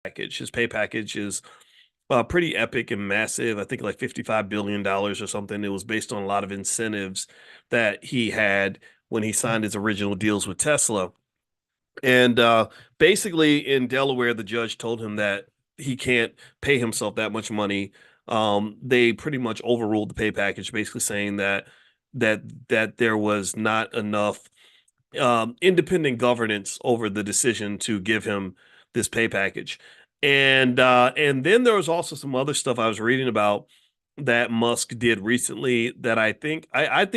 package. His pay package is pretty epic and massive. I think like $55 billion or something. It was based on a lot of incentives that he had when he signed his original deals with Tesla. And basically, in Delaware, the judge told him that he can't pay himself that much money. They pretty much overruled the pay package, basically saying that that there was not enough independent governance over the decision to give him this pay package. And then there was also some other stuff I was reading about that Musk did recently that I think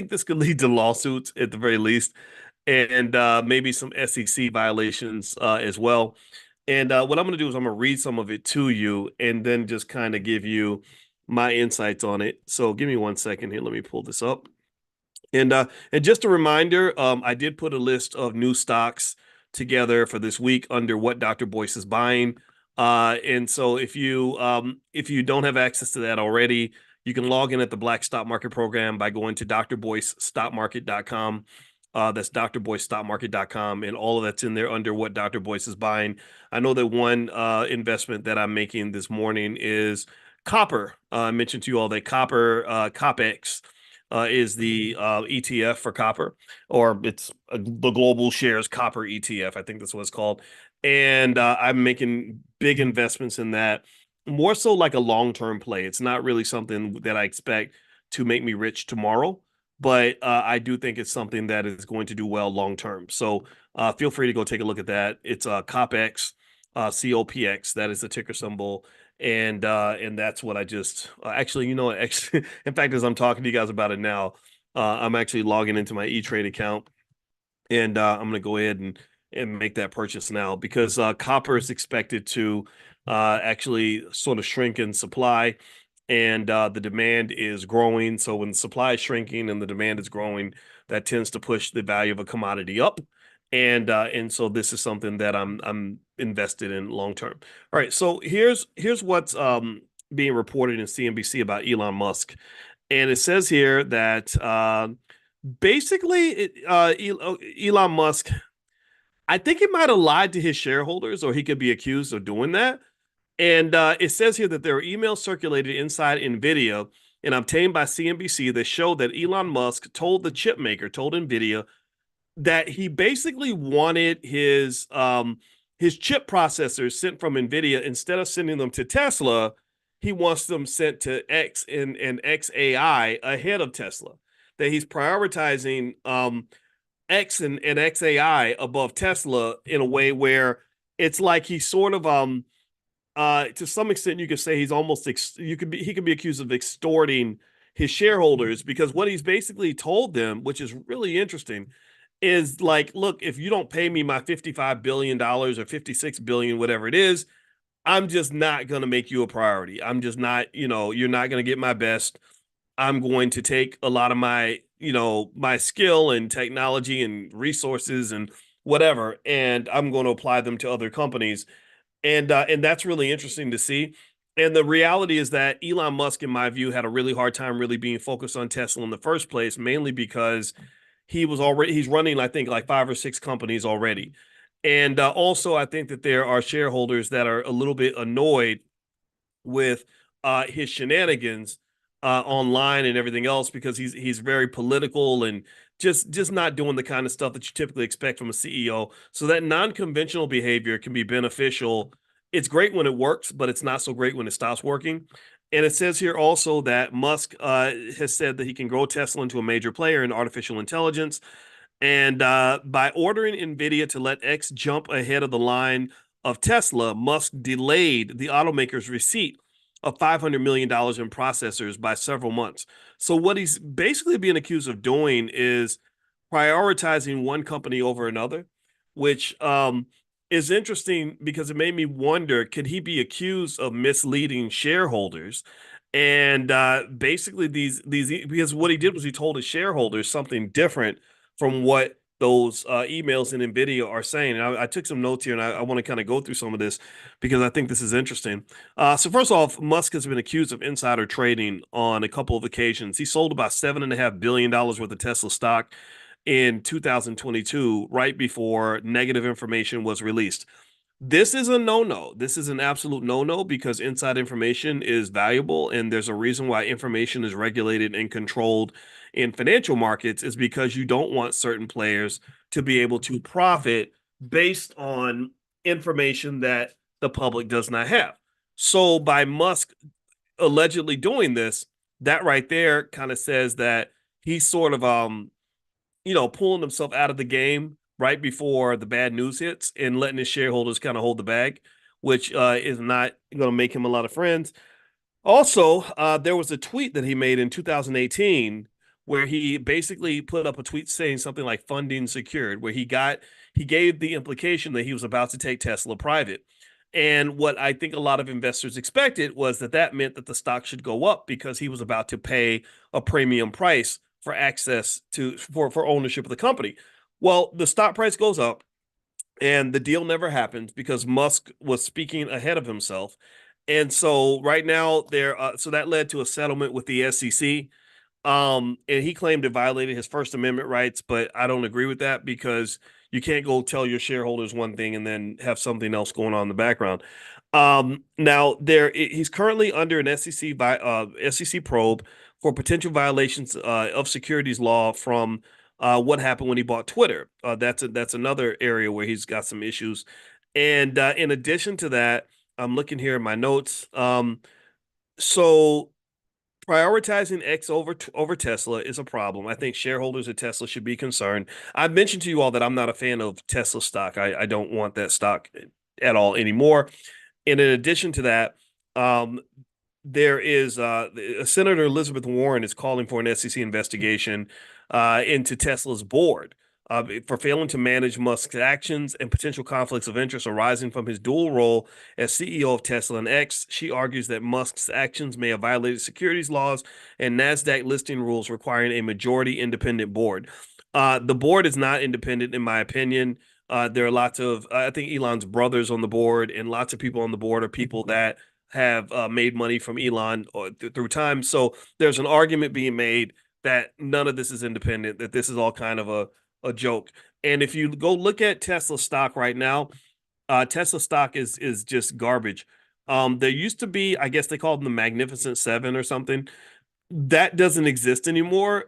this could lead to lawsuits at the very least, and maybe some SEC violations as well. And what I'm going to do is I'm going to read some of it to you and then just kind of give you my insights on it. So give me 1 second here. Let me pull this up. And just a reminder, I did put a list of new stocks together for this week under what Dr. Boyce is buying. And so if you don't have access to that already, you can log in at the Black Stock Market program by going to drboycestockmarket.com. That's drboycestockmarket.com, and all of that's in there under what Dr. Boyce is buying. I know that one investment that I'm making this morning is copper. I mentioned to you all that COPX is the ETF for copper, or it's the global shares copper ETF. I think that's what it's called. And I'm making big investments in that, more so like a long-term play. It's not really something that I expect to make me rich tomorrow, but I do think it's something that is going to do well long-term. So feel free to go take a look at that. It's COPX, COPX. That is the ticker symbol. And that's what I just actually, actually, in fact, as I'm talking to you guys about it now, I'm actually logging into my E-Trade account, and I'm going to go ahead and make that purchase now because copper is expected to actually sort of shrink in supply, and the demand is growing. So when the supply is shrinking and the demand is growing, that tends to push the value of a commodity up. And so this is something that I'm invested in long term. All right, so here's what's being reported in CNBC about Elon Musk, and it says here that basically Elon Musk, I think he might have lied to his shareholders, or he could be accused of doing that. And it says here that there are emails circulated inside NVIDIA and obtained by CNBC that show that Elon Musk told the chip maker, told NVIDIA, that he basically wanted his chip processors sent from NVIDIA. Instead of sending them to Tesla, he wants them sent to X and XAI ahead of Tesla. That he's prioritizing X and XAI above Tesla in a way where it's like he's sort of to some extent you could say he's almost he could be accused of extorting his shareholders, because what he's basically told them, which is really interesting, is like, look, if you don't pay me my $55 billion or 56 billion, whatever it is, I'm just not going to make you a priority. I'm just not, you're not going to get my best. I'm going to take a lot of my, my skill and technology and resources and whatever, and I'm going to apply them to other companies. And that's really interesting to see. And the reality is that Elon Musk, in my view, had a really hard time really being focused on Tesla in the first place, mainly because he's running, I think, like 5 or 6 companies already. And also, I think that there are shareholders that are a little bit annoyed with his shenanigans online and everything else, because he's very political and just not doing the kind of stuff that you typically expect from a CEO. So that non-conventional behavior can be beneficial. It's great when it works, but it's not so great when it stops working. And it says here also that Musk has said that he can grow Tesla into a major player in artificial intelligence. And by ordering NVIDIA to let X jump ahead of the line of Tesla, Musk delayed the automaker's receipt of $500 million in processors by several months. So what he's basically being accused of doing is prioritizing one company over another, which is interesting because it made me wonder, could he be accused of misleading shareholders? And basically because what he did was he told his shareholders something different from what those emails in NVIDIA are saying. And I took some notes here, and I want to kind of go through some of this because I think this is interesting. So first off, Musk has been accused of insider trading on a couple of occasions. He sold about $7.5 billion worth of Tesla stock in 2022, right before negative information was released. This is a no-no. This is an absolute no-no because inside information is valuable, and there's a reason why information is regulated and controlled in financial markets is because you don't want certain players to be able to profit based on information that the public does not have. So by Musk allegedly doing this, that right there kind of says that he's sort of pulling himself out of the game right before the bad news hits and letting his shareholders kind of hold the bag, which is not going to make him a lot of friends. Also, there was a tweet that he made in 2018 where he basically put up a tweet saying something like funding secured, where he gave the implication that he was about to take Tesla private. And what I think a lot of investors expected was that that meant that the stock should go up because he was about to pay a premium price for access to for ownership of the company. Well, the stock price goes up and the deal never happened because Musk was speaking ahead of himself. And so right now so that led to a settlement with the SEC. And he claimed it violated his First Amendment rights, but I don't agree with that because you can't go tell your shareholders one thing and then have something else going on in the background. Now he's currently under an SEC probe for potential violations of securities law from what happened when he bought Twitter. That's another area where he's got some issues. And in addition to that, I'm looking here in my notes. So prioritizing X over Tesla is a problem. I think shareholders of Tesla should be concerned. I've mentioned to you all that I'm not a fan of Tesla stock. I don't want that stock at all anymore. And in addition to that, um, there is Senator Elizabeth Warren is calling for an SEC investigation into Tesla's board for failing to manage Musk's actions and potential conflicts of interest arising from his dual role as CEO of Tesla and X. She argues that Musk's actions may have violated securities laws and NASDAQ listing rules requiring a majority independent board. The board is not independent, in my opinion. There are lots of, I think Elon's brothers on the board and lots of people on the board are people that have made money from Elon through time. So there's an argument being made that none of this is independent, that this is all kind of a joke. And if you go look at Tesla stock right now, Tesla stock is just garbage. There used to be, I guess they called them the Magnificent Seven or something. That doesn't exist anymore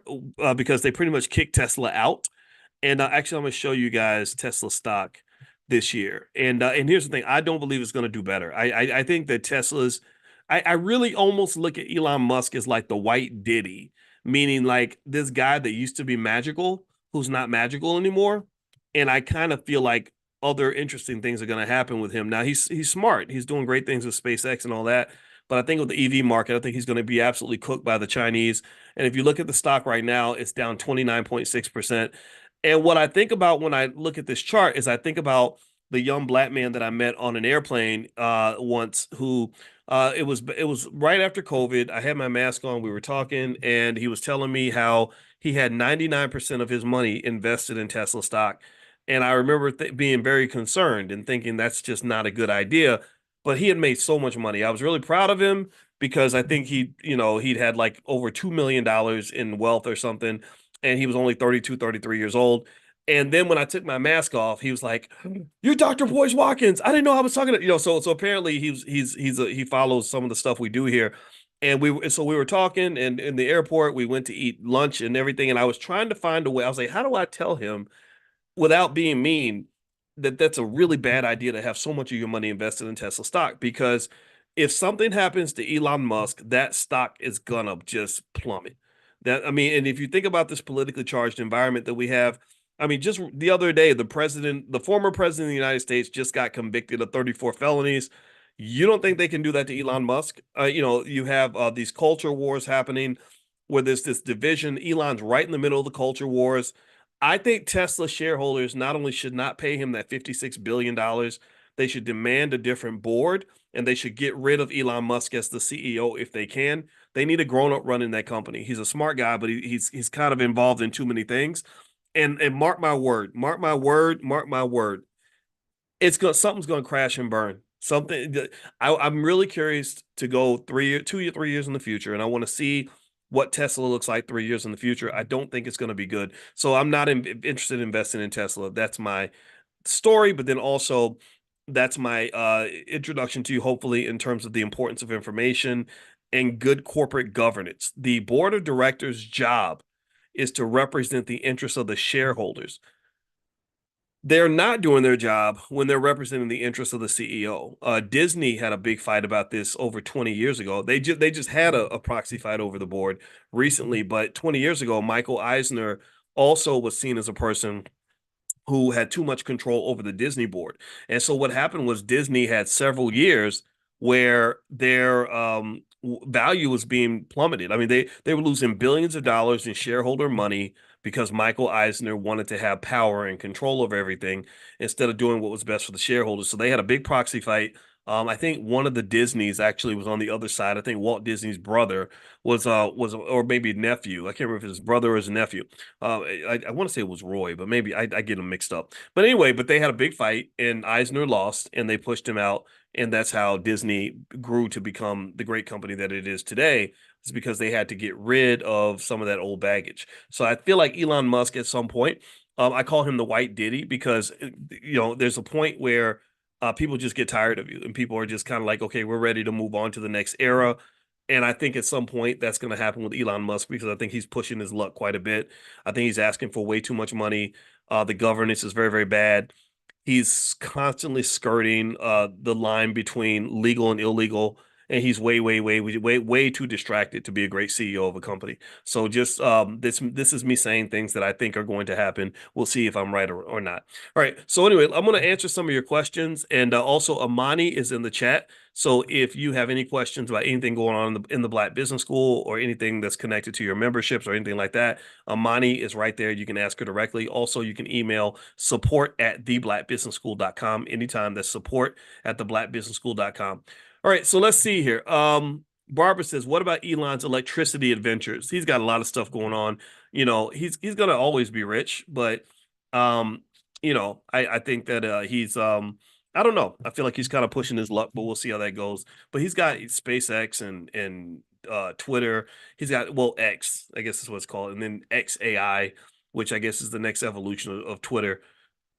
because they pretty much kicked Tesla out. And actually, I'm going to show you guys Tesla stock this year. And here's the thing: I don't believe it's going to do better. I think that Tesla's. I really almost look at Elon Musk as like the white Diddy, meaning like this guy that used to be magical, who's not magical anymore. And I kind of feel like other interesting things are going to happen with him. Now he's smart. He's doing great things with SpaceX and all that. But I think with the EV market, I think he's going to be absolutely cooked by the Chinese. And if you look at the stock right now, it's down 29.6%. And what I think about when I look at this chart is I think about the young black man that I met on an airplane once who it was right after COVID. I had my mask on, we were talking, and he was telling me how he had 99% of his money invested in Tesla stock. And I remember being very concerned and thinking that's just not a good idea. But he had made so much money. I was really proud of him because I think he'd had like over $2 million in wealth or something and he was only 32, 33 years old. And then when I took my mask off, he was like, "You're Dr. Boyce Watkins. I didn't know I was talking to So apparently he follows some of the stuff we do here, and we were talking, and in the airport we went to eat lunch and everything, and I was trying to find a way. I was like, how do I tell him without being mean that that's a really bad idea to have so much of your money invested in Tesla stock because if something happens to Elon Musk, that stock is gonna just plummet. That I mean, and if you think about this politically charged environment that we have, I mean, just the other day, the former president of the United States just got convicted of 34 felonies. You don't think they can do that to Elon Musk? You have these culture wars happening where there's this division. Elon's right in the middle of the culture wars. I think Tesla shareholders not only should not pay him that $56 billion, they should demand a different board and they should get rid of Elon Musk as the CEO if they can. They need a grown-up running that company. He's a smart guy, but he's kind of involved in too many things. And mark my word, mark my word, mark my word. Something's gonna crash and burn. I'm really curious to go 3 years in the future, and I want to see what Tesla looks like 3 years in the future. I don't think it's going to be good. So I'm not interested in investing in Tesla. That's my story. But then also, That's my introduction to you, hopefully, in terms of the importance of information and good corporate governance. The board of directors' job is to represent the interests of the shareholders. They're not doing their job when they're representing the interests of the CEO. Disney had a big fight about this over 20 years ago. They just had a proxy fight over the board recently, but 20 years ago, Michael Eisner also was seen as a person who had too much control over the Disney board. And so what happened was Disney had several years where their value was being plummeted. I mean, they were losing billions of dollars in shareholder money because Michael Eisner wanted to have power and control over everything instead of doing what was best for the shareholders. So they had a big proxy fight. I think one of the Disneys actually was on the other side. I think Walt Disney's brother was or maybe nephew. I can't remember if his brother or his nephew. I want to say it was Roy, but maybe I get them mixed up. But anyway, but they had a big fight, and Eisner lost, and they pushed him out, and that's how Disney grew to become the great company that it is today. It's because they had to get rid of some of that old baggage. So I feel like Elon Musk at some point, I call him the white Diddy because there's a point where people just get tired of you, and people are just kind of like, okay, we're ready to move on to the next era. And I think at some point that's going to happen with Elon Musk because I think he's pushing his luck quite a bit. I think he's asking for way too much money. The governance is very, very bad. He's constantly skirting the line between legal and illegal, and he's way too distracted to be a great CEO of a company. So just this is me saying things that I think are going to happen. We'll see if I'm right or not. All right. So anyway, I'm going to answer some of your questions, and also Amani is in the chat. So if you have any questions about anything going on in the Black Business School or anything that's connected to your memberships or anything like that, Amani is right there. You can ask her directly. Also, you can email support@theblackbusinessschool.com anytime. That's support@theblackbusinessschool.com. All right, so let's see here. Barbara says, what about Elon's electricity adventures? He's got a lot of stuff going on. He's gonna always be rich, but I think that he's I don't know. I feel like he's kind of pushing his luck, but we'll see how that goes. But he's got SpaceX and Twitter. He's got, well, X, I guess is what it's called, and then XAI, which I guess is the next evolution of Twitter.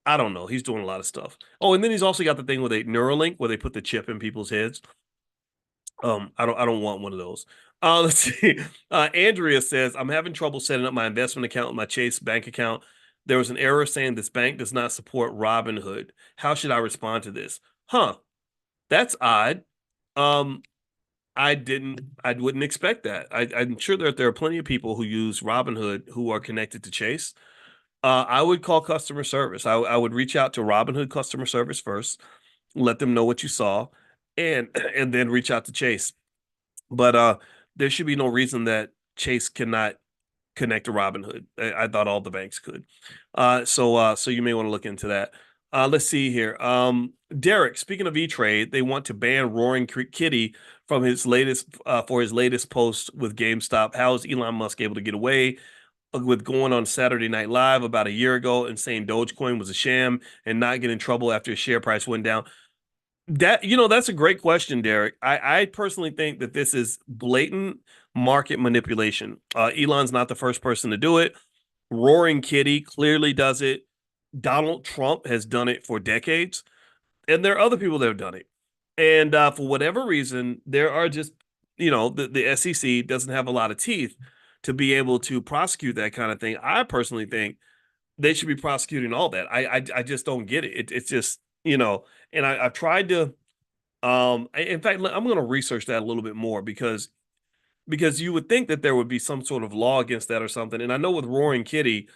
I don't know. He's doing a lot of stuff. Oh, and then he's also got the thing with a Neuralink where they put the chip in people's heads. I don't want one of those. Let's see. Andrea says, I'm having trouble setting up my investment account with my Chase bank account. There was an error saying this bank does not support Robinhood. How should I respond to this? Huh. That's odd. Um, I wouldn't expect that. I'm sure that there are plenty of people who use Robinhood who are connected to Chase. I would call customer service. I would reach out to Robinhood customer service first, let them know what you saw, and and then reach out to Chase. But there should be no reason that Chase cannot connect to Robinhood. I thought all the banks could. So you may want to look into that. Let's see here. Derek, speaking of E-Trade, they want to ban Roaring Kitty from his latest for his latest post with GameStop. How is Elon Musk able to get away with going on Saturday Night Live about a year ago and saying Dogecoin was a sham and not get in trouble after his share price went down? That's a great question, Derek. I personally think that this is blatant market manipulation. Elon's not the first person to do it. Roaring Kitty clearly does it. Donald Trump has done it for decades, and there are other people that have done it. And for whatever reason, there are just, the SEC doesn't have a lot of teeth to be able to prosecute that kind of thing. I personally think they should be prosecuting all that. I just don't get it. It's just, and I've tried to, in fact, I'm going to research that a little bit more because you would think that there would be some sort of law against that or something. And I know with Roaring Kitty,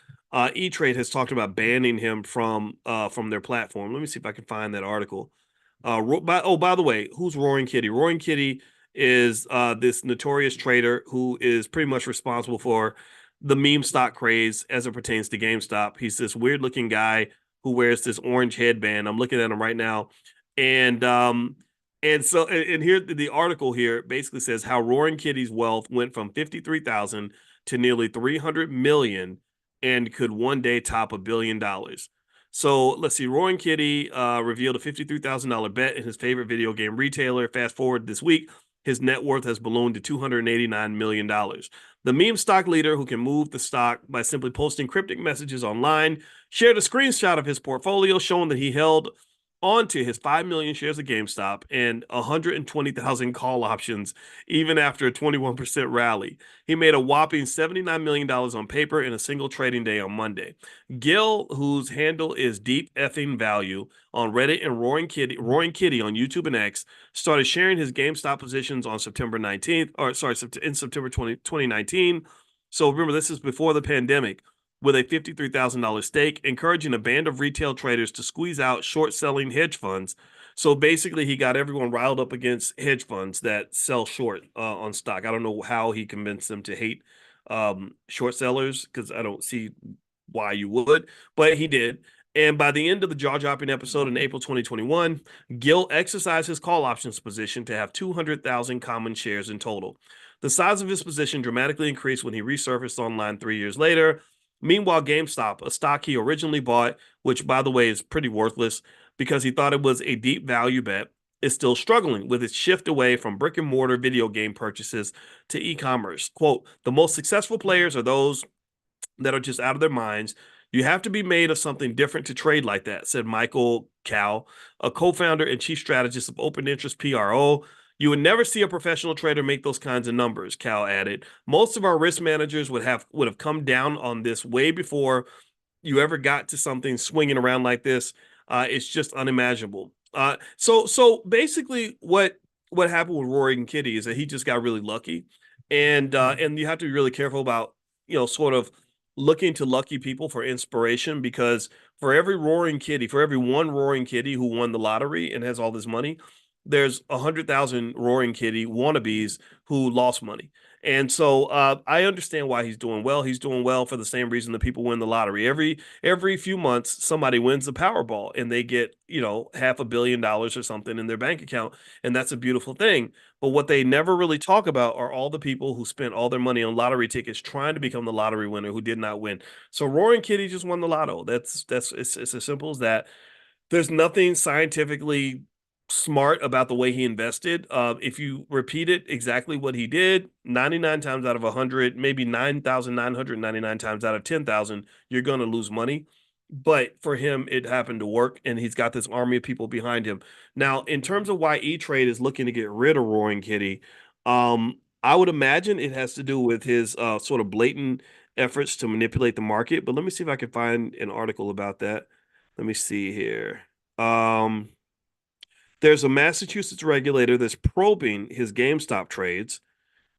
E-Trade has talked about banning him from their platform. Let me see if I can find that article. By the way, who's Roaring Kitty? Roaring Kitty is this notorious trader who is pretty much responsible for the meme stock craze as it pertains to GameStop. He's this weird looking guy who wears this orange headband. I'm looking at him right now, and here the article here basically says how Roaring Kitty's wealth went from 53,000 to nearly 300 million and could one day top $1 billion. So let's see. Roaring Kitty revealed a $53,000 bet in his favorite video game retailer. Fast forward this week, his net worth has ballooned to $289 million. The meme stock leader, who can move the stock by simply posting cryptic messages online, shared a screenshot of his portfolio showing that he held onto his 5 million shares of GameStop and 120,000 call options, even after a 21% rally. He made a whopping $79 million on paper in a single trading day on Monday. Gil, whose handle is Deep Effing Value on Reddit and Roaring Kitty on YouTube and X, started sharing his GameStop positions on September 19th, or sorry, in September 2019. So remember, this is before the pandemic, with a $53,000 stake, encouraging a band of retail traders to squeeze out short-selling hedge funds. So basically, he got everyone riled up against hedge funds that sell short on stock. I don't know how he convinced them to hate short sellers, because I don't see why you would, but he did. And by the end of the jaw-dropping episode in April 2021, Gil exercised his call options position to have 200,000 common shares in total. The size of his position dramatically increased when he resurfaced online 3 years later. Meanwhile, GameStop, a stock he originally bought, which, by the way, is pretty worthless because he thought it was a deep value bet, is still struggling with its shift away from brick and mortar video game purchases to e-commerce. Quote, the most successful players are those that are just out of their minds. You have to be made of something different to trade like that, said Michael Cal, a co-founder and chief strategist of Open Interest PRO. You would never see a professional trader make those kinds of numbers, Cal added. Most of our risk managers would have come down on this way before you ever got to something swinging around like this. It's just unimaginable. So basically, what happened with Roaring Kitty is that he just got really lucky, and you have to be really careful about sort of looking to lucky people for inspiration, because for every one Roaring Kitty who won the lottery and has all this money, there's 100,000 Roaring Kitty wannabes who lost money. And so I understand why he's doing well. He's doing well for the same reason that people win the lottery. Every few months, somebody wins the Powerball and they get, $500 million or something in their bank account. And that's a beautiful thing. But what they never really talk about are all the people who spent all their money on lottery tickets trying to become the lottery winner who did not win. So Roaring Kitty just won the lotto. It's as simple as that. There's nothing scientifically smart about the way he invested. If you repeat it exactly what he did, 99 times out of 100, maybe 9,999 times out of 10,000, you're going to lose money. But for him, it happened to work, and he's got this army of people behind him. Now, in terms of why E-Trade is looking to get rid of Roaring Kitty, I would imagine it has to do with his sort of blatant efforts to manipulate the market. But let me see if I can find an article about that. Let me see here. There's a Massachusetts regulator that's probing his GameStop trades.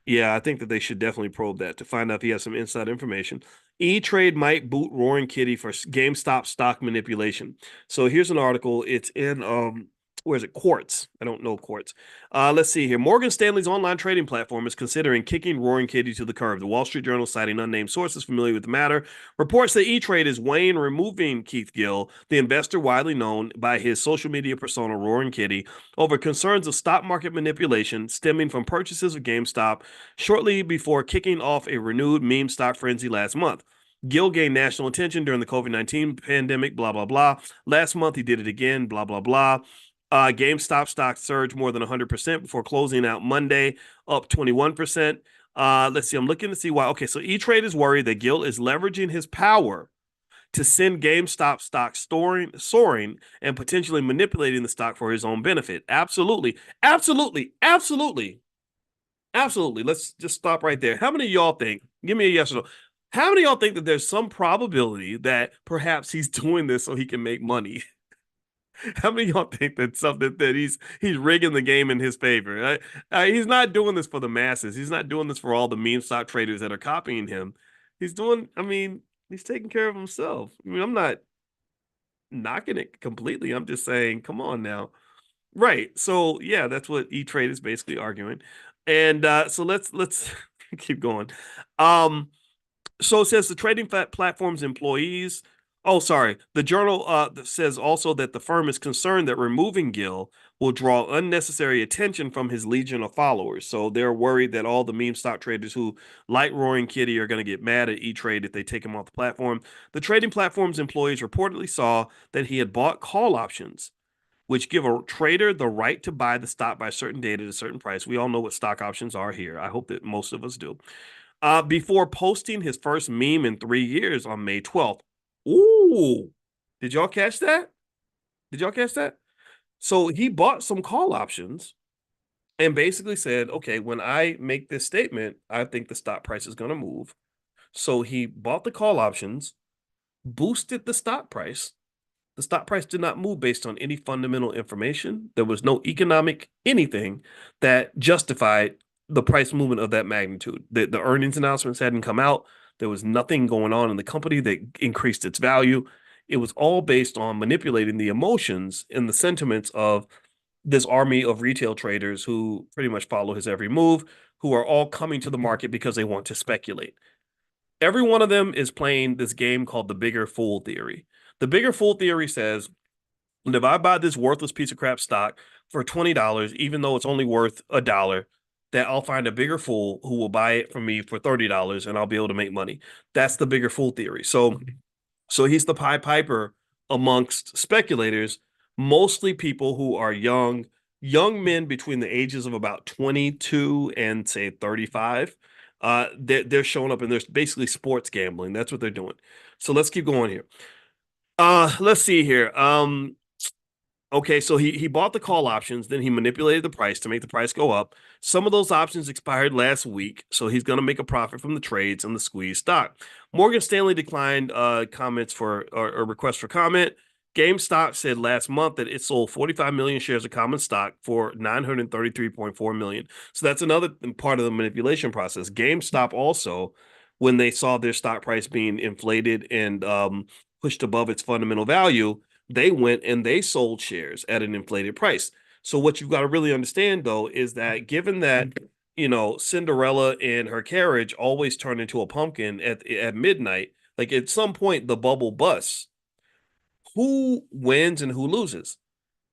Yeah, I think that they should definitely probe that to find out if he has some inside information. E-Trade might boot Roaring Kitty for GameStop stock manipulation. So here's an article. It's in where is it? Quartz. I don't know Quartz. Let's see here. Morgan Stanley's online trading platform is considering kicking Roaring Kitty to the curb. The Wall Street Journal, citing unnamed sources familiar with the matter, reports that E-Trade is weighing removing Keith Gill, the investor widely known by his social media persona Roaring Kitty, over concerns of stock market manipulation stemming from purchases of GameStop shortly before kicking off a renewed meme stock frenzy last month. Gill gained national attention during the COVID-19 pandemic, blah, blah, blah. Last month, he did it again, blah, blah, blah. GameStop stock surged more than 100% before closing out Monday, up 21%. Let's see. I'm looking to see why. Okay, so E-Trade is worried that Gill is leveraging his power to send GameStop stock soaring and potentially manipulating the stock for his own benefit. Absolutely. Absolutely. Absolutely. Absolutely. Let's just stop right there. How many of y'all think, give me a yes or no, how many of y'all think that there's some probability that perhaps he's doing this so he can make money? How many of y'all think that something that he's rigging the game in his favor? He's not doing this for the masses. He's not doing this for all the meme stock traders that are copying him. He's doing, he's taking care of himself. I'm not knocking it completely. I'm just saying, come on now. Right. So yeah, that's what E-Trade is basically arguing. And so let's keep going. So it says the trading platform's employees. Oh, sorry. The journal says also that the firm is concerned that removing Gill will draw unnecessary attention from his legion of followers. So they're worried that all the meme stock traders who like Roaring Kitty are going to get mad at E-Trade if they take him off the platform. The trading platform's employees reportedly saw that he had bought call options, which give a trader the right to buy the stock by a certain date at a certain price. We all know what stock options are here. I hope that most of us do. Before posting his first meme in 3 years on May 12th. Ooh, did y'all catch that? Did y'all catch that? So he bought some call options and basically said, okay, when I make this statement, I think the stock price is going to move. So he bought the call options, boosted the stock price. The stock price did not move based on any fundamental information. There was no economic anything that justified the price movement of that magnitude. The earnings announcements hadn't come out. There was nothing going on in the company that increased its value. It was all based on manipulating the emotions and the sentiments of this army of retail traders who pretty much follow his every move, who are all coming to the market because they want to speculate. Every one of them is playing this game called the bigger fool theory. The bigger fool theory says, if I buy this worthless piece of crap stock for $20, even though it's only worth $1, that I'll find a bigger fool who will buy it from me for $30 and I'll be able to make money. That's the bigger fool theory. So he's the Pied Piper amongst speculators, mostly people who are young men between the ages of about 22 and say 35. They're showing up and they're basically sports gambling. That's what they're doing. So let's keep going here. Let's see here. Okay, so he bought the call options, then he manipulated the price to make the price go up. Some of those options expired last week, so he's going to make a profit from the trades and the squeeze stock. Morgan Stanley declined comments for or requests for comment. GameStop said last month that it sold 45 million shares of common stock for 933.4 million. So that's another part of the manipulation process. GameStop also, when they saw their stock price being inflated and pushed above its fundamental value, they went and they sold shares at an inflated price. So what you've got to really understand though is that given that Cinderella and her carriage always turn into a pumpkin at midnight, like at some point the bubble busts. Who wins and who loses?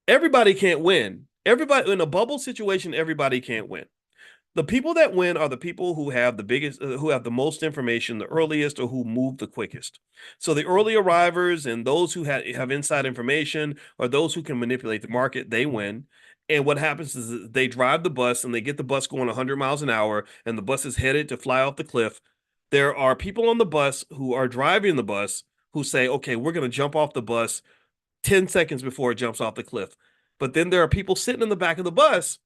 Everybody can't win. Everybody in a bubble situation, everybody can't win. The people that win are the people who have the biggest, who have the most information, the earliest, or who move the quickest. So the early arrivers and those who have inside information or those who can manipulate the market, they win. And what happens is they drive the bus and they get the bus going 100 miles an hour, and the bus is headed to fly off the cliff. There are people on the bus who are driving the bus who say, "Okay, we're going to jump off the bus 10 seconds before it jumps off the cliff." But then there are people sitting in the back of the bus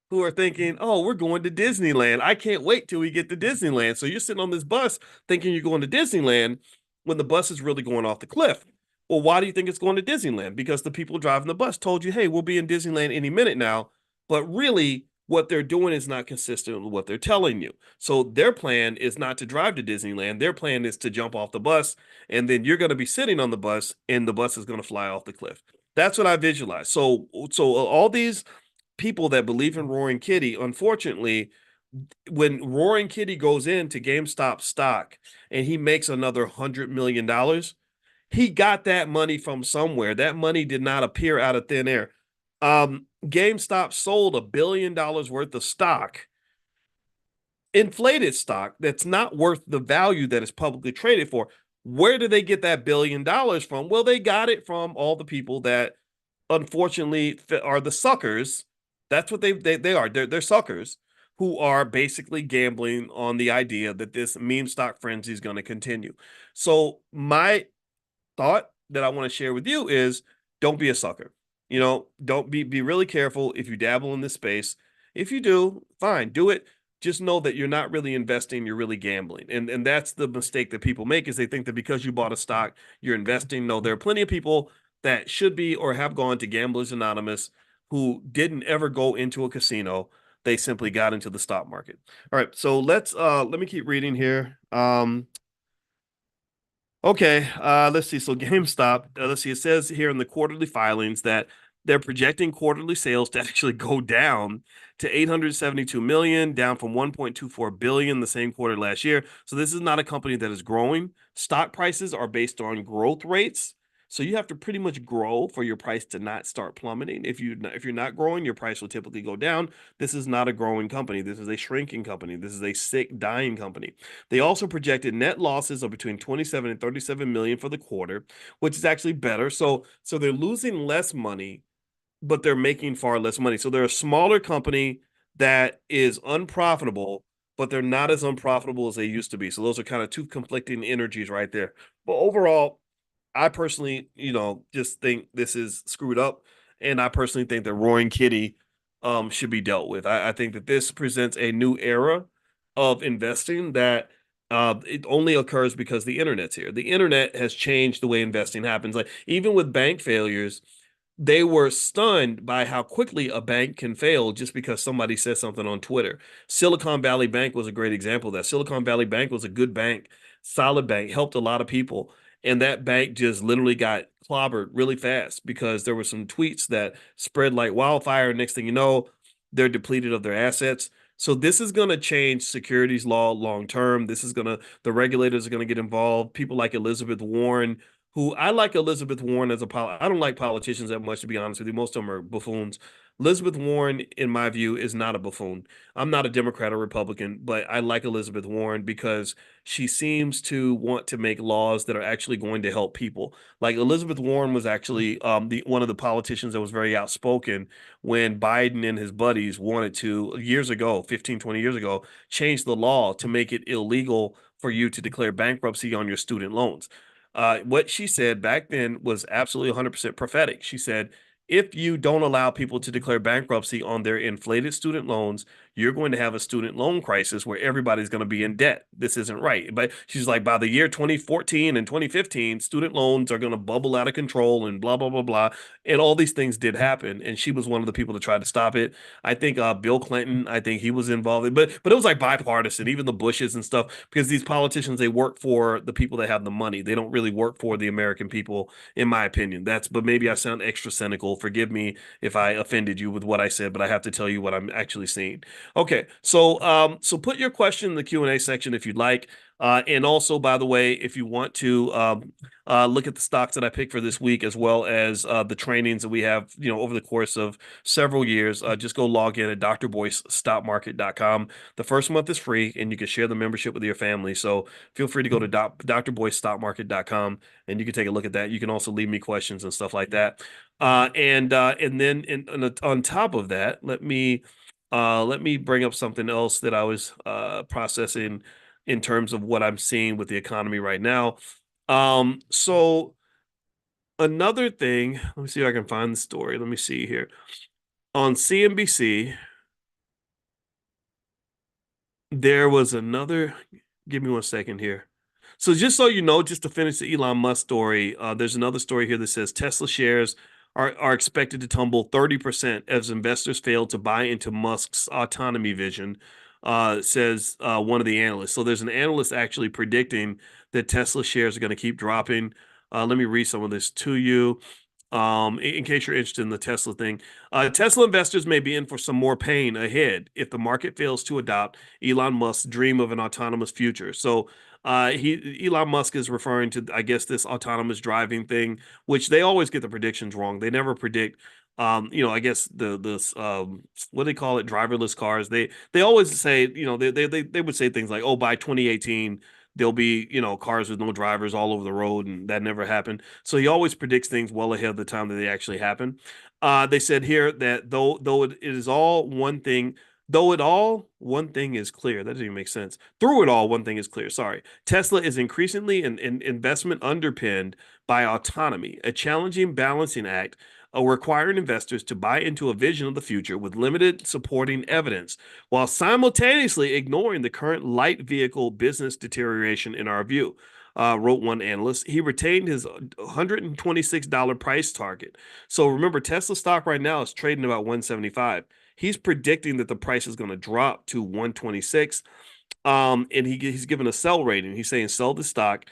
who are thinking, "Oh, we're going to Disneyland. I can't wait till we get to Disneyland." So you're sitting on this bus thinking you're going to Disneyland when the bus is really going off the cliff. Well, why do you think it's going to Disneyland? Because the people driving the bus told you, "Hey, we'll be in Disneyland any minute now." But really, what they're doing is not consistent with what they're telling you. So their plan is not to drive to Disneyland. Their plan is to jump off the bus, and then you're going to be sitting on the bus, and the bus is going to fly off the cliff. That's what I visualize. So all these people that believe in Roaring Kitty, unfortunately, when Roaring Kitty goes into GameStop stock and he makes another $100 million, he got that money from somewhere. That money did not appear out of thin air. GameStop sold $1 billion worth of stock, inflated stock that's not worth the value that it's publicly traded for. Where did they get that $1 billion from? Well, they got it from all the people that unfortunately are the suckers. That's what they are. They're suckers who are basically gambling on the idea that this meme stock frenzy is going to continue. So my thought that I want to share with you is don't be a sucker. Don't be really careful if you dabble in this space. If you do, fine, do it. Just know that you're not really investing, you're really gambling. And that's the mistake that people make is they think that because you bought a stock, you're investing. No, there are plenty of people that should be or have gone to Gamblers Anonymous who didn't ever go into a casino. They simply got into the stock market. All right, so let me keep reading here. Okay, let's see. So GameStop, let's see. It says here in the quarterly filings that they're projecting quarterly sales to actually go down to 872 million, down from 1.24 billion the same quarter last year. So this is not a company that is growing. Stock prices are based on growth rates. So you have to pretty much grow for your price to not start plummeting. If you're not growing, your price will typically go down. This is not a growing company. This is a shrinking company. This is a sick, dying company. They also projected net losses of between 27 and 37 million for the quarter, which is actually better. So they're losing less money, but they're making far less money. So they're a smaller company that is unprofitable, but they're not as unprofitable as they used to be. So those are kind of two conflicting energies right there. But overall, I personally, just think this is screwed up. And I personally think that Roaring Kitty should be dealt with. I think that this presents a new era of investing that it only occurs because the internet's here. The internet has changed the way investing happens. Like even with bank failures, they were stunned by how quickly a bank can fail just because somebody says something on Twitter. Silicon Valley Bank was a great example of that. Silicon Valley Bank was a good bank, solid bank, helped a lot of people. And that bank just literally got clobbered really fast because there were some tweets that spread like wildfire. Next thing you know, they're depleted of their assets. So this is going to change securities law long term. The regulators are going to get involved. People like Elizabeth Warren, who I like Elizabeth Warren as I don't like politicians that much, to be honest with you. Most of them are buffoons. Elizabeth Warren, in my view, is not a buffoon. I'm not a Democrat or Republican, but I like Elizabeth Warren because she seems to want to make laws that are actually going to help people. Like Elizabeth Warren was actually the one of the politicians that was very outspoken when Biden and his buddies wanted to years ago, 15, 20 years ago, change the law to make it illegal for you to declare bankruptcy on your student loans. What she said back then was absolutely 100% prophetic. She said, if you don't allow people to declare bankruptcy on their inflated student loans, you're going to have a student loan crisis where everybody's going to be in debt. This isn't right. But she's like, by the year 2014 and 2015, student loans are going to bubble out of control and blah, blah, blah, blah. And all these things did happen. And she was one of the people to try to stop it. I think Bill Clinton, I think he was involved, but it was like bipartisan, even the Bushes and stuff, because these politicians, they work for the people that have the money. They don't really work for the American people, in my opinion. But maybe I sound extra cynical. Forgive me if I offended you with what I said, but I have to tell you what I'm actually seeing. Okay, so put your question in the Q&A section if you'd like. And also, by the way, if you want to look at the stocks that I picked for this week, as well as the trainings that we have, over the course of several years, just go log in at drboycestockmarket.com. The first month is free, and you can share the membership with your family. So feel free to go to drboycestockmarket.com, and you can take a look at that. You can also leave me questions and stuff like that. And then on top of that, let me bring up something else that I was processing in terms of what I'm seeing with the economy right now. So another thing, let me see if I can find the story. Let me see here. On CNBC, there was another, give me 1 second here. So just so you know, just to finish the Elon Musk story, there's another story here that says Tesla shares are expected to tumble 30% as investors fail to buy into Musk's autonomy vision, says one of the analysts. So there's an analyst actually predicting that Tesla shares are going to keep dropping. Let me read some of this to you. In case you're interested in the Tesla thing, Tesla investors may be in for some more pain ahead if the market fails to adopt Elon Musk's dream of an autonomous future. So Elon Musk is referring to, I guess, this autonomous driving thing, which they always get the predictions wrong. They never predict, I guess the what do they call it, driverless cars. They always say, they would say things like, oh, by 2018 there'll be, cars with no drivers all over the road, and that never happened. So he always predicts things well ahead of the time that they actually happen. They said here that though it is all one thing. Though it all, one thing is clear. That doesn't even make sense. Through it all, one thing is clear. Sorry. Tesla is increasingly an investment underpinned by autonomy, a challenging balancing act requiring investors to buy into a vision of the future with limited supporting evidence, while simultaneously ignoring the current light vehicle business deterioration in our view. Wrote one analyst. He retained his $126 price target. So remember, Tesla stock right now is trading about 175. He's predicting that the price is going to drop to 126. And he's given a sell rating. He's saying sell the stock.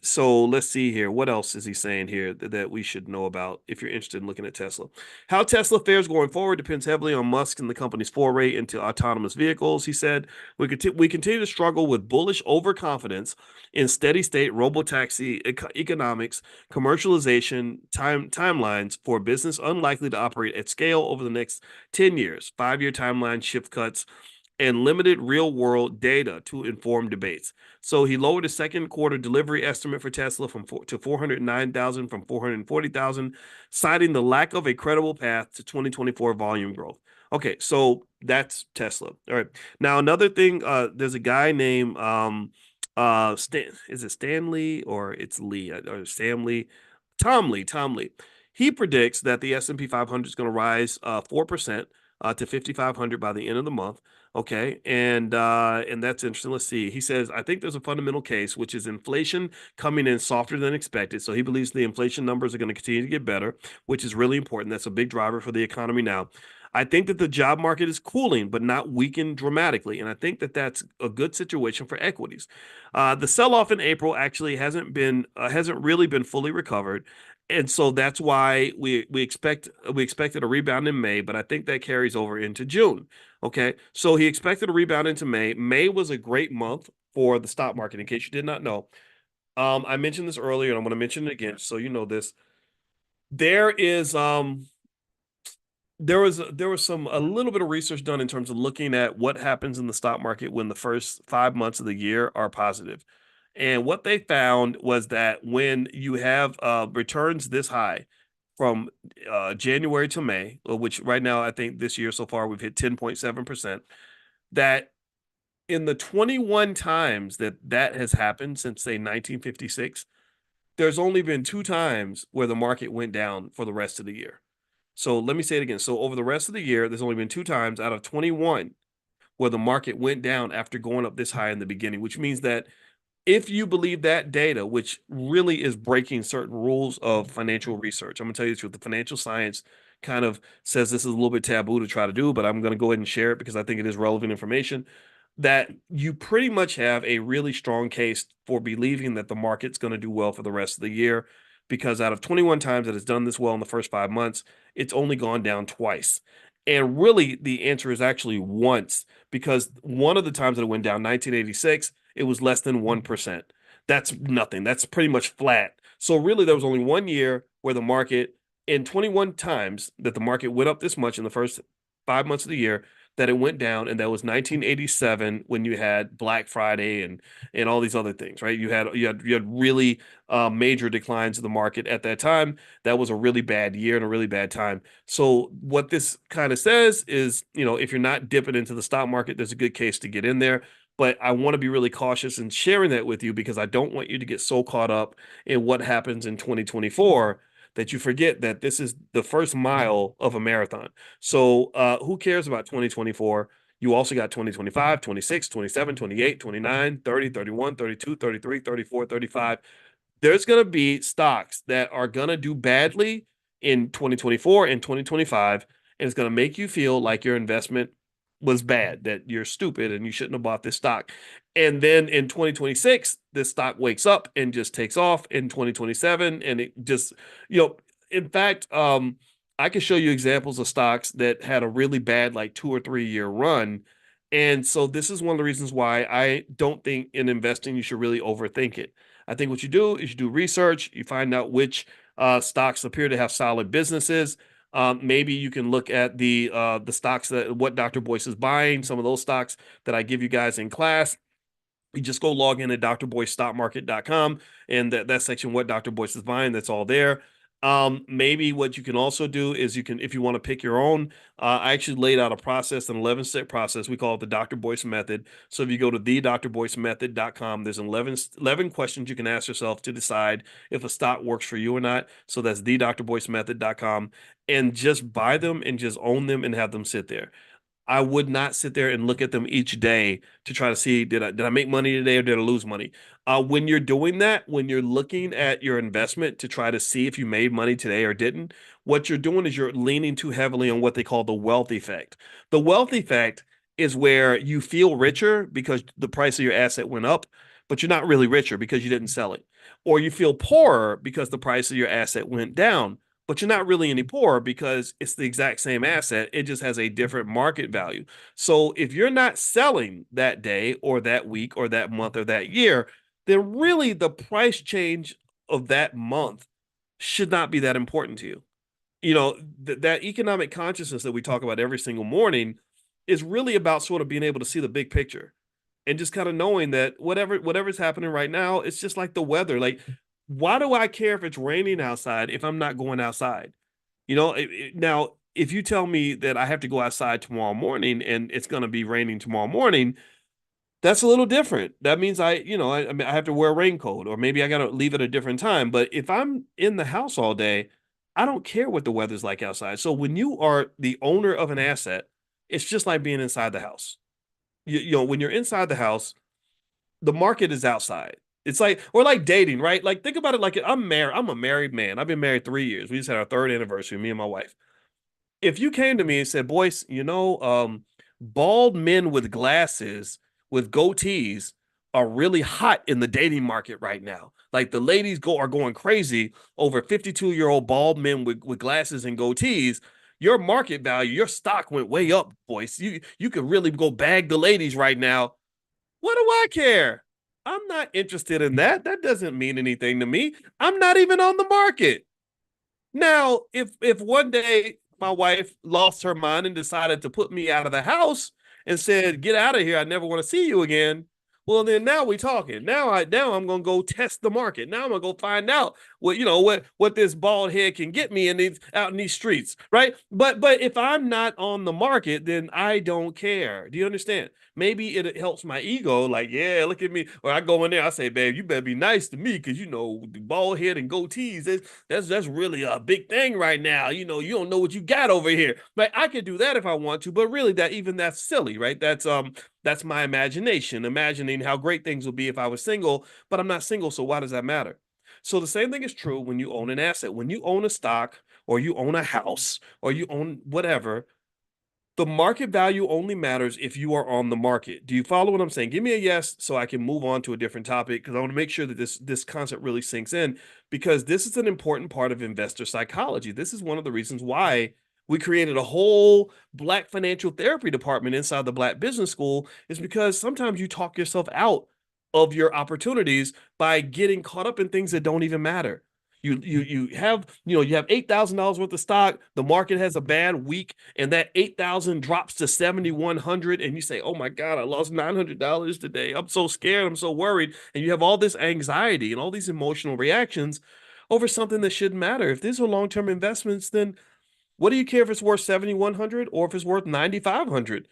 So let's see here. What else is he saying here that we should know about if you're interested in looking at Tesla? How Tesla fares going forward depends heavily on Musk and the company's foray into autonomous vehicles. He said, we continue to struggle with bullish overconfidence in steady state robotaxi economics, commercialization timelines for business unlikely to operate at scale over the next 10 years, 5-year timeline shift cuts, and limited real world data to inform debates. So he lowered his second quarter delivery estimate for Tesla to 409,000 from 440,000, citing the lack of a credible path to 2024 volume growth. Okay, so that's Tesla. All right. Now another thing, there's a guy named is it Stanley or it's Lee or Sam Lee? Tom Lee. He predicts that the S&P 500 is going to rise 4% to 5,500 by the end of the month. Okay, and that's interesting. Let's see. He says, I think there's a fundamental case, which is inflation coming in softer than expected. So he believes the inflation numbers are going to continue to get better, which is really important. That's a big driver for the economy now. I think that the job market is cooling, but not weakened dramatically. And I think that that's a good situation for equities. The sell-off in April actually hasn't really been fully recovered. And so that's why we expected a rebound in May, but I think that carries over into June. Okay. So he expected a rebound into May. May was a great month for the stock market, in case you did not know. I mentioned this earlier, and I'm going to mention it again, so you know this. There is there was some a little bit of research done in terms of looking at what happens in the stock market when the first 5 months of the year are positive. And what they found was that when you have returns this high from January to May, which right now I think this year so far we've hit 10.7%, that in the 21 times that that has happened since say 1956, there's only been 2 times where the market went down for the rest of the year. So let me say it again. So over the rest of the year, there's only been 2 times out of 21 where the market went down after going up this high in the beginning, which means that if you believe that data, which really is breaking certain rules of financial research, I'm going to tell you the truth. The financial science kind of says this is a little bit taboo to try to do, but I'm going to go ahead and share it because I think it is relevant information. That you pretty much have a really strong case for believing that the market's going to do well for the rest of the year, because out of 21 times that it's done this well in the first 5 months, it's only gone down twice. And really, the answer is actually once, because one of the times that it went down, 1986, it was less than 1%. That's nothing. That's pretty much flat. So really, there was only 1 year where the market, in 21 times that the market went up this much in the first 5 months of the year, that it went down, and that was 1987 when you had Black Friday and all these other things, right? You had really major declines in the market at that time. That was a really bad year and a really bad time. So what this kind of says is, if you're not dipping into the stock market, there's a good case to get in there. But I want to be really cautious in sharing that with you, because I don't want you to get so caught up in what happens in 2024 that you forget that this is the first mile of a marathon. So who cares about 2024? You also got 2025, 26, 27, 28, 29, 30, 31, 32, 33, 34, 35. There's going to be stocks that are going to do badly in 2024 and 2025, and it's going to make you feel like your investment was bad, that you're stupid and you shouldn't have bought this stock. And then in 2026, this stock wakes up and just takes off in 2027. And it just, in fact, I can show you examples of stocks that had a really bad, like 2 or 3 year run. And so this is one of the reasons why I don't think in investing you should really overthink it. I think what you do is you do research, you find out which stocks appear to have solid businesses. Maybe you can look at the stocks that what Dr. Boyce is buying, some of those stocks that I give you guys in class. You just go log in at drboycestockmarket.com, and that section, what Dr. Boyce is buying, that's all there. Maybe what you can also do is you can, if you want to pick your own, I actually laid out a process, an 11-step process. We call it the Dr. Boyce method. So if you go to thedrboycemethod.com, there's 11 questions you can ask yourself to decide if a stock works for you or not. So that's thedrboycemethod.com, and just buy them and just own them and have them sit there. I would not sit there and look at them each day to try to see, did I make money today or did I lose money? When you're doing that, when you're looking at your investment to try to see if you made money today or didn't, what you're doing is you're leaning too heavily on what they call the wealth effect. The wealth effect is where you feel richer because the price of your asset went up, but you're not really richer because you didn't sell it. Or you feel poorer because the price of your asset went down, but you're not really any poorer because it's the exact same asset. It just has a different market value. So if you're not selling that day or that week or that month or that year, then really the price change of that month should not be that important to you. That economic consciousness that we talk about every single morning is really about sort of being able to see the big picture and just kind of knowing that whatever's happening right now, it's just like the weather. Like, why do I care if it's raining outside if I'm not going outside? Now, if you tell me that I have to go outside tomorrow morning and it's going to be raining tomorrow morning, that's a little different. That means I mean, I have to wear a raincoat, or maybe I got to leave at a different time. But if I'm in the house all day, I don't care what the weather's like outside. So when you are the owner of an asset, it's just like being inside the house. When you're inside the house, the market is outside. It's like, or like dating, right? Like, think about it like I'm married. I'm a married man. I've been married 3 years. We just had our third anniversary, me and my wife. If you came to me and said, Boyce, bald men with glasses with goatees are really hot in the dating market right now. Like the ladies are going crazy over 52-year-old bald men with glasses and goatees. Your market value, your stock went way up, Boyce. You could really go bag the ladies right now. What do I care? I'm not interested in that. That doesn't mean anything to me. I'm not even on the market. Now, if one day my wife lost her mind and decided to put me out of the house and said, "Get out of here. I never want to see you again." Well, then now we talking. Now I'm gonna go test the market. Now I'm gonna go find out what this bald head can get me in these out in these streets, right? But if I'm not on the market, then I don't care. Do you understand? Maybe it helps my ego, like, yeah, look at me. Or I go in there, I say, babe, you better be nice to me, because the bald head and goatees, that's really a big thing right now. You don't know what you got over here. Like, I could do that if I want to, but really that's silly, right? That's my imagination, imagining how great things would be if I was single, but I'm not single, so why does that matter? So the same thing is true when you own an asset. When you own a stock, or you own a house, or you own whatever, the market value only matters if you are on the market. Do you follow what I'm saying? Give me a yes so I can move on to a different topic, because I want to make sure that this concept really sinks in, because this is an important part of investor psychology. This is one of the reasons why we created a whole Black financial therapy department inside the Black Business School, is because sometimes you talk yourself out of your opportunities by getting caught up in things that don't even matter. You have $8,000 worth of stock. The market has a bad week, and that 8,000 drops to 7,100, and you say, "Oh my God, I lost $900 today. I'm so scared. I'm so worried." And you have all this anxiety and all these emotional reactions over something that shouldn't matter. If these are long-term investments, then what do you care if it's worth 7,100 or if it's worth 9,500?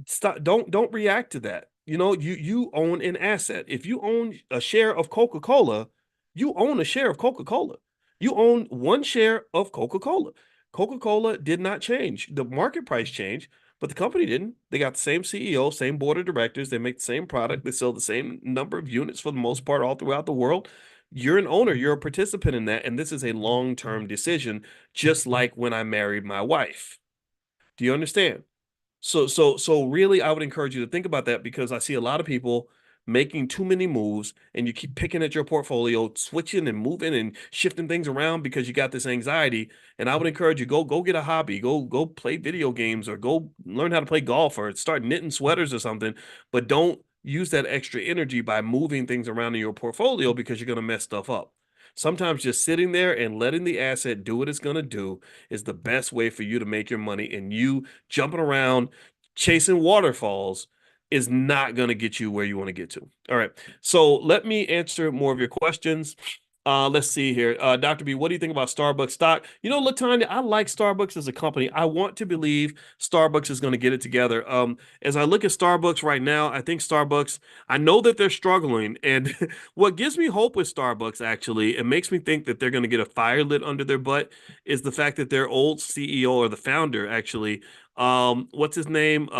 Stop, don't react to that. You own an asset. If you own a share of Coca-Cola, you own a share of Coca-Cola. You own one share of Coca-Cola. Coca-Cola did not change. The market price changed, but the company didn't. They got the same CEO, same board of directors. They make the same product. They sell the same number of units for the most part all throughout the world. You're an owner, you're a participant in that, and this is a long-term decision, just like when I married my wife. Do you understand? So really, I would encourage you to think about that, because I see a lot of people making too many moves, and you keep picking at your portfolio, switching and moving and shifting things around because you got this anxiety. And I would encourage you, go get a hobby, go play video games, or go learn how to play golf, or start knitting sweaters or something. But don't use that extra energy by moving things around in your portfolio, because you're going to mess stuff up. Sometimes just sitting there and letting the asset do what it's going to do is the best way for you to make your money, and you jumping around chasing waterfalls is not going to get you where you want to get to. All right. So let me answer more of your questions. Let's see here. Dr. B, what do you think about Starbucks stock? Latanya, I like Starbucks as a company. I want to believe Starbucks is going to get it together. As I look at Starbucks right now, I think Starbucks, I know that they're struggling. And what gives me hope with Starbucks, actually, it makes me think that they're going to get a fire lit under their butt, is the fact that their old CEO, or the founder, actually, what's his name?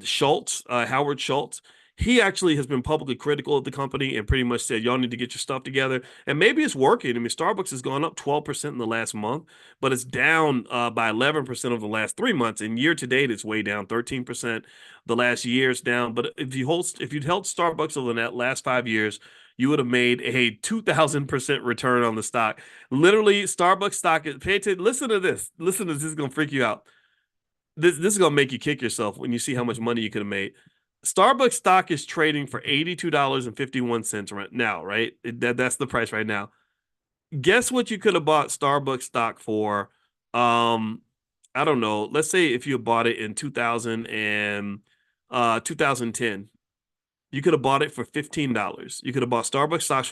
Schultz, Howard Schultz, he actually has been publicly critical of the company and pretty much said, y'all need to get your stuff together. And maybe it's working. I mean, Starbucks has gone up 12% in the last month, but it's down by 11% over the last 3 months. And year to date, it's way down 13%. The last year is down. But if you'd held Starbucks over the last 5 years, you would have made a 2,000% return on the stock. Literally, Starbucks stock is, pay attention, listen to this. Listen to this, this is going to freak you out. This is gonna make you kick yourself when you see how much money you could have made. Starbucks stock is trading for $82.51 right now, right? That's the price right now. Guess what you could have bought Starbucks stock for? I don't know. Let's say if you bought it in 2010, you could have bought it for $15. You could have bought Starbucks stock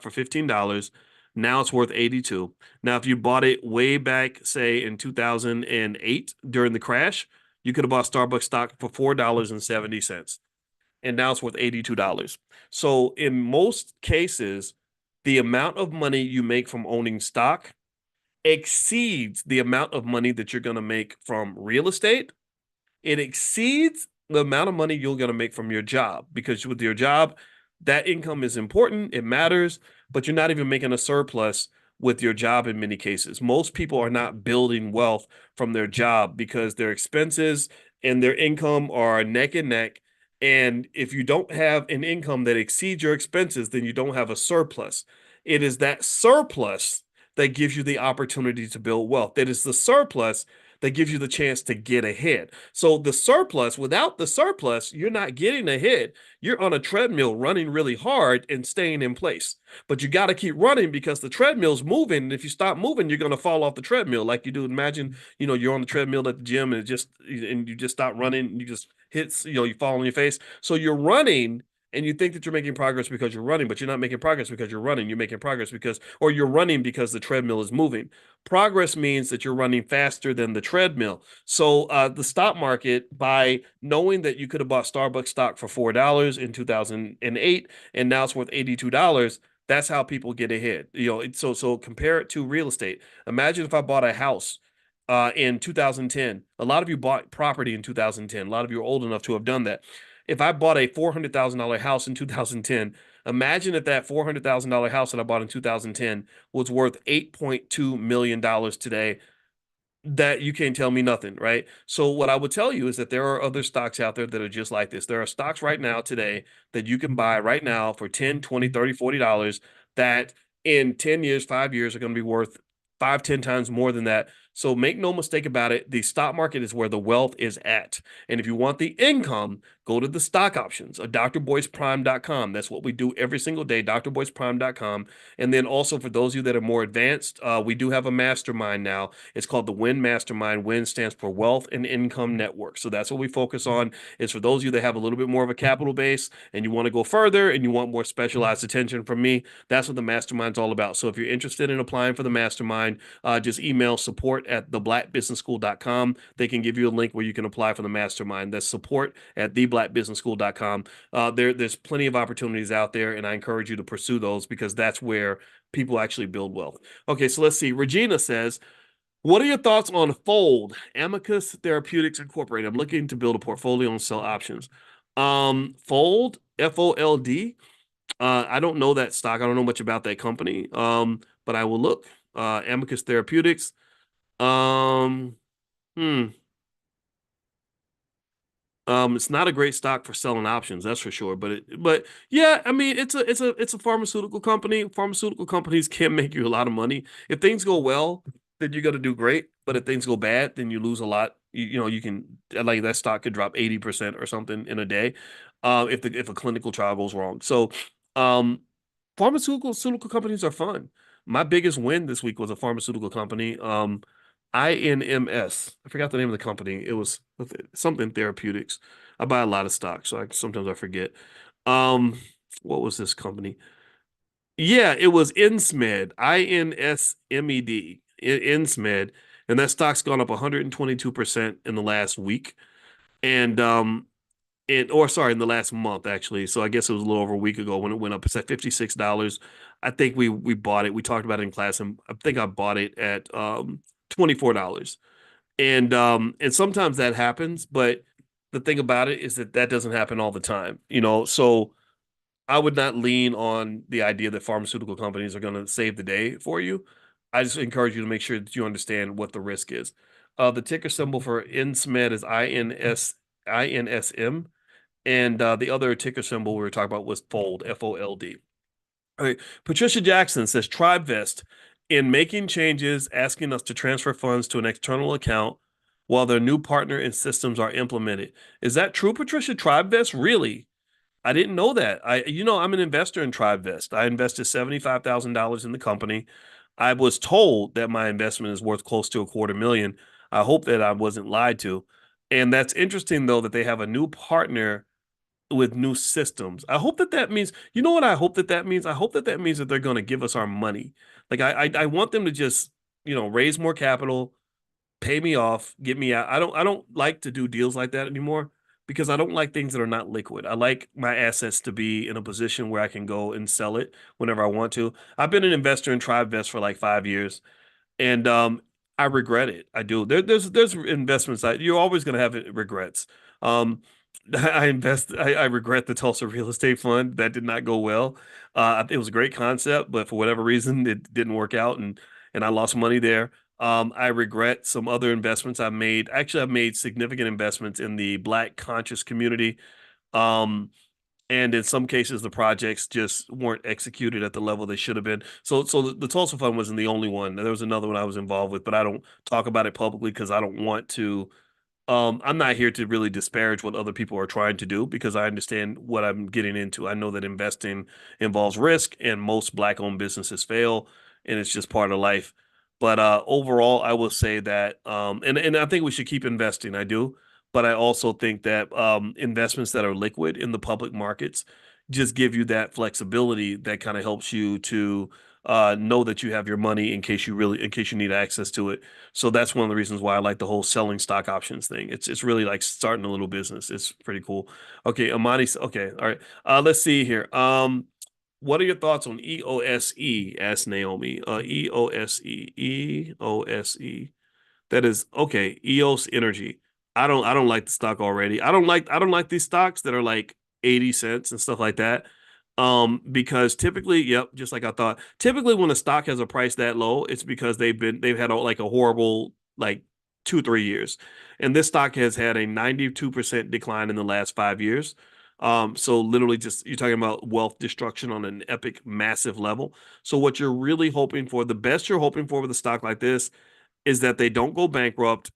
for $15. Now it's worth 82. Now, if you bought it way back, say in 2008 during the crash, you could have bought Starbucks stock for $4.70. And now it's worth $82. So in most cases, the amount of money you make from owning stock exceeds the amount of money that you're going to make from real estate. It exceeds the amount of money you're going to make from your job, because with your job, that income is important, it matters, but you're not even making a surplus with your job in many cases. Most people are not building wealth from their job because their expenses and their income are neck and neck. And if you don't have an income that exceeds your expenses, then you don't have a surplus. It is that surplus that gives you the opportunity to build wealth. That is the surplus that gives you the chance to get ahead. So the surplus, without the surplus, you're not getting ahead. You're on a treadmill running really hard and staying in place. But you got to keep running because the treadmill's moving. And if you stop moving, you're going to fall off the treadmill like you do. Imagine, you're on the treadmill at the gym and you just stop running and you just hits, you fall on your face. So you're running and you think that you're making progress because you're running, but you're not making progress because you're running. You're making progress or you're running because the treadmill is moving. Progress means that you're running faster than the treadmill. So the stock market, by knowing that you could have bought Starbucks stock for $4 in 2008 and now it's worth $82, that's how people get ahead. So compare it to real estate. Imagine if I bought a house in 2010. A lot of you bought property in 2010. A lot of you are old enough to have done that. If I bought a $400,000 house in 2010, imagine if that $400,000 house that I bought in 2010 was worth $8.2 million today. That you can't tell me nothing, right? So what I would tell you is that there are other stocks out there that are just like this. There are stocks right now today that you can buy right now for 10, 20, 30, $40 that in 10 years, 5 years are going to be worth 5, 10 times more than that. So make no mistake about it. The stock market is where the wealth is at. And if you want the income, go to the stock options of drboyceprime.com. That's what we do every single day, drboyceprime.com. And then also for those of you that are more advanced, we do have a mastermind now. It's called the WIN Mastermind. WIN stands for Wealth and Income Network. So that's what we focus on. Is for those of you that have a little bit more of a capital base and you want to go further and you want more specialized attention from me, that's what the mastermind's all about. So if you're interested in applying for the mastermind, just email support@theblackbusinessschool.com. They can give you a link where you can apply for the mastermind. That's support@theblackbusinessschool.com. There's plenty of opportunities out there, and I encourage you to pursue those because that's where people actually build wealth. Okay, so let's see. Regina says, what are your thoughts on Fold, Amicus Therapeutics Incorporated? I'm looking to build a portfolio and sell options. Fold, Fold. I don't know that stock. I don't know much about that company. But I will look. Amicus Therapeutics. Um, hmm. It's not a great stock for selling options, that's for sure. But yeah, I mean, it's a pharmaceutical company. Pharmaceutical companies can make you a lot of money. If things go well, then you're gonna do great. But if things go bad, then you lose a lot. You can, like, that stock could drop 80% or something in a day, if a clinical trial goes wrong. So, um, pharmaceutical companies are fun. My biggest win this week was a pharmaceutical company. INMS. I forgot the name of the company. It was something therapeutics. I buy a lot of stocks, so sometimes I forget. Um, what was this company? Yeah, it was Insmed, INSMED, Insmed, and that stock's gone up 122% in the last week. And in the last month actually. So I guess it was a little over a week ago when it went up. It's at $56. I think we bought it. We talked about it in class, and I think I bought it at $24. And sometimes that happens, but the thing about it is that that doesn't happen all the time, So I would not lean on the idea that pharmaceutical companies are going to save the day for you. I just encourage you to make sure that you understand what the risk is. The ticker symbol for Insmed is INSM, and the other ticker symbol we were talking about was Fold, Fold. All right. Patricia Jackson says TribeVest, in making changes, asking us to transfer funds to an external account while their new partner and systems are implemented. Is that true, Patricia? TribeVest? Really? I didn't know that. I'm an investor in TribeVest. I invested $75,000 in the company. I was told that my investment is worth close to $250,000. I hope that I wasn't lied to. And that's interesting, though, that they have a new partner with new systems. I hope that means, you know what I hope that means? I hope that means that they're going to give us our money. Like I want them to just, raise more capital, pay me off, get me out. I don't like to do deals like that anymore because I don't like things that are not liquid. I like my assets to be in a position where I can go and sell it whenever I want to. I've been an investor in TribeVest for like 5 years. And I regret it. I do. There's investments that you're always going to have regrets. Um, I regret the Tulsa real estate fund. That did not go well. It was a great concept, but for whatever reason, it didn't work out, and I lost money there. I regret some other investments I've made. Actually, I've made significant investments in the Black conscious community. Um, and in some cases, the projects just weren't executed at the level they should have been. So the Tulsa Fund wasn't the only one. There was another one I was involved with, but I don't talk about it publicly because I don't want to. I'm not here to really disparage what other people are trying to do because I understand what I'm getting into. I know that investing involves risk, and most Black-owned businesses fail, and it's just part of life. But overall, I will say that, and I think we should keep investing. I do, but I also think that investments that are liquid in the public markets just give you that flexibility that kind of helps you to know that you have your money in case you need access to it. So that's one of the reasons why I like the whole selling stock options thing. It's really like starting a little business. It's pretty cool. Okay, Amani. Okay, all right. Let's see here. What are your thoughts on EOSE? Asked Naomi. EOSE. EOSE. That is okay. EOS Energy. I don't like the stock already. I don't like these stocks that are like 80 cents and stuff like that. Because typically, yep, just like I thought, typically when a stock has a price that low, it's because they've had like a horrible like 2, 3 years. And this stock has had a 92% decline in the last 5 years. So literally just you're talking about wealth destruction on an epic massive level. So what you're really hoping for, the best you're hoping for with a stock like this is that they don't go bankrupt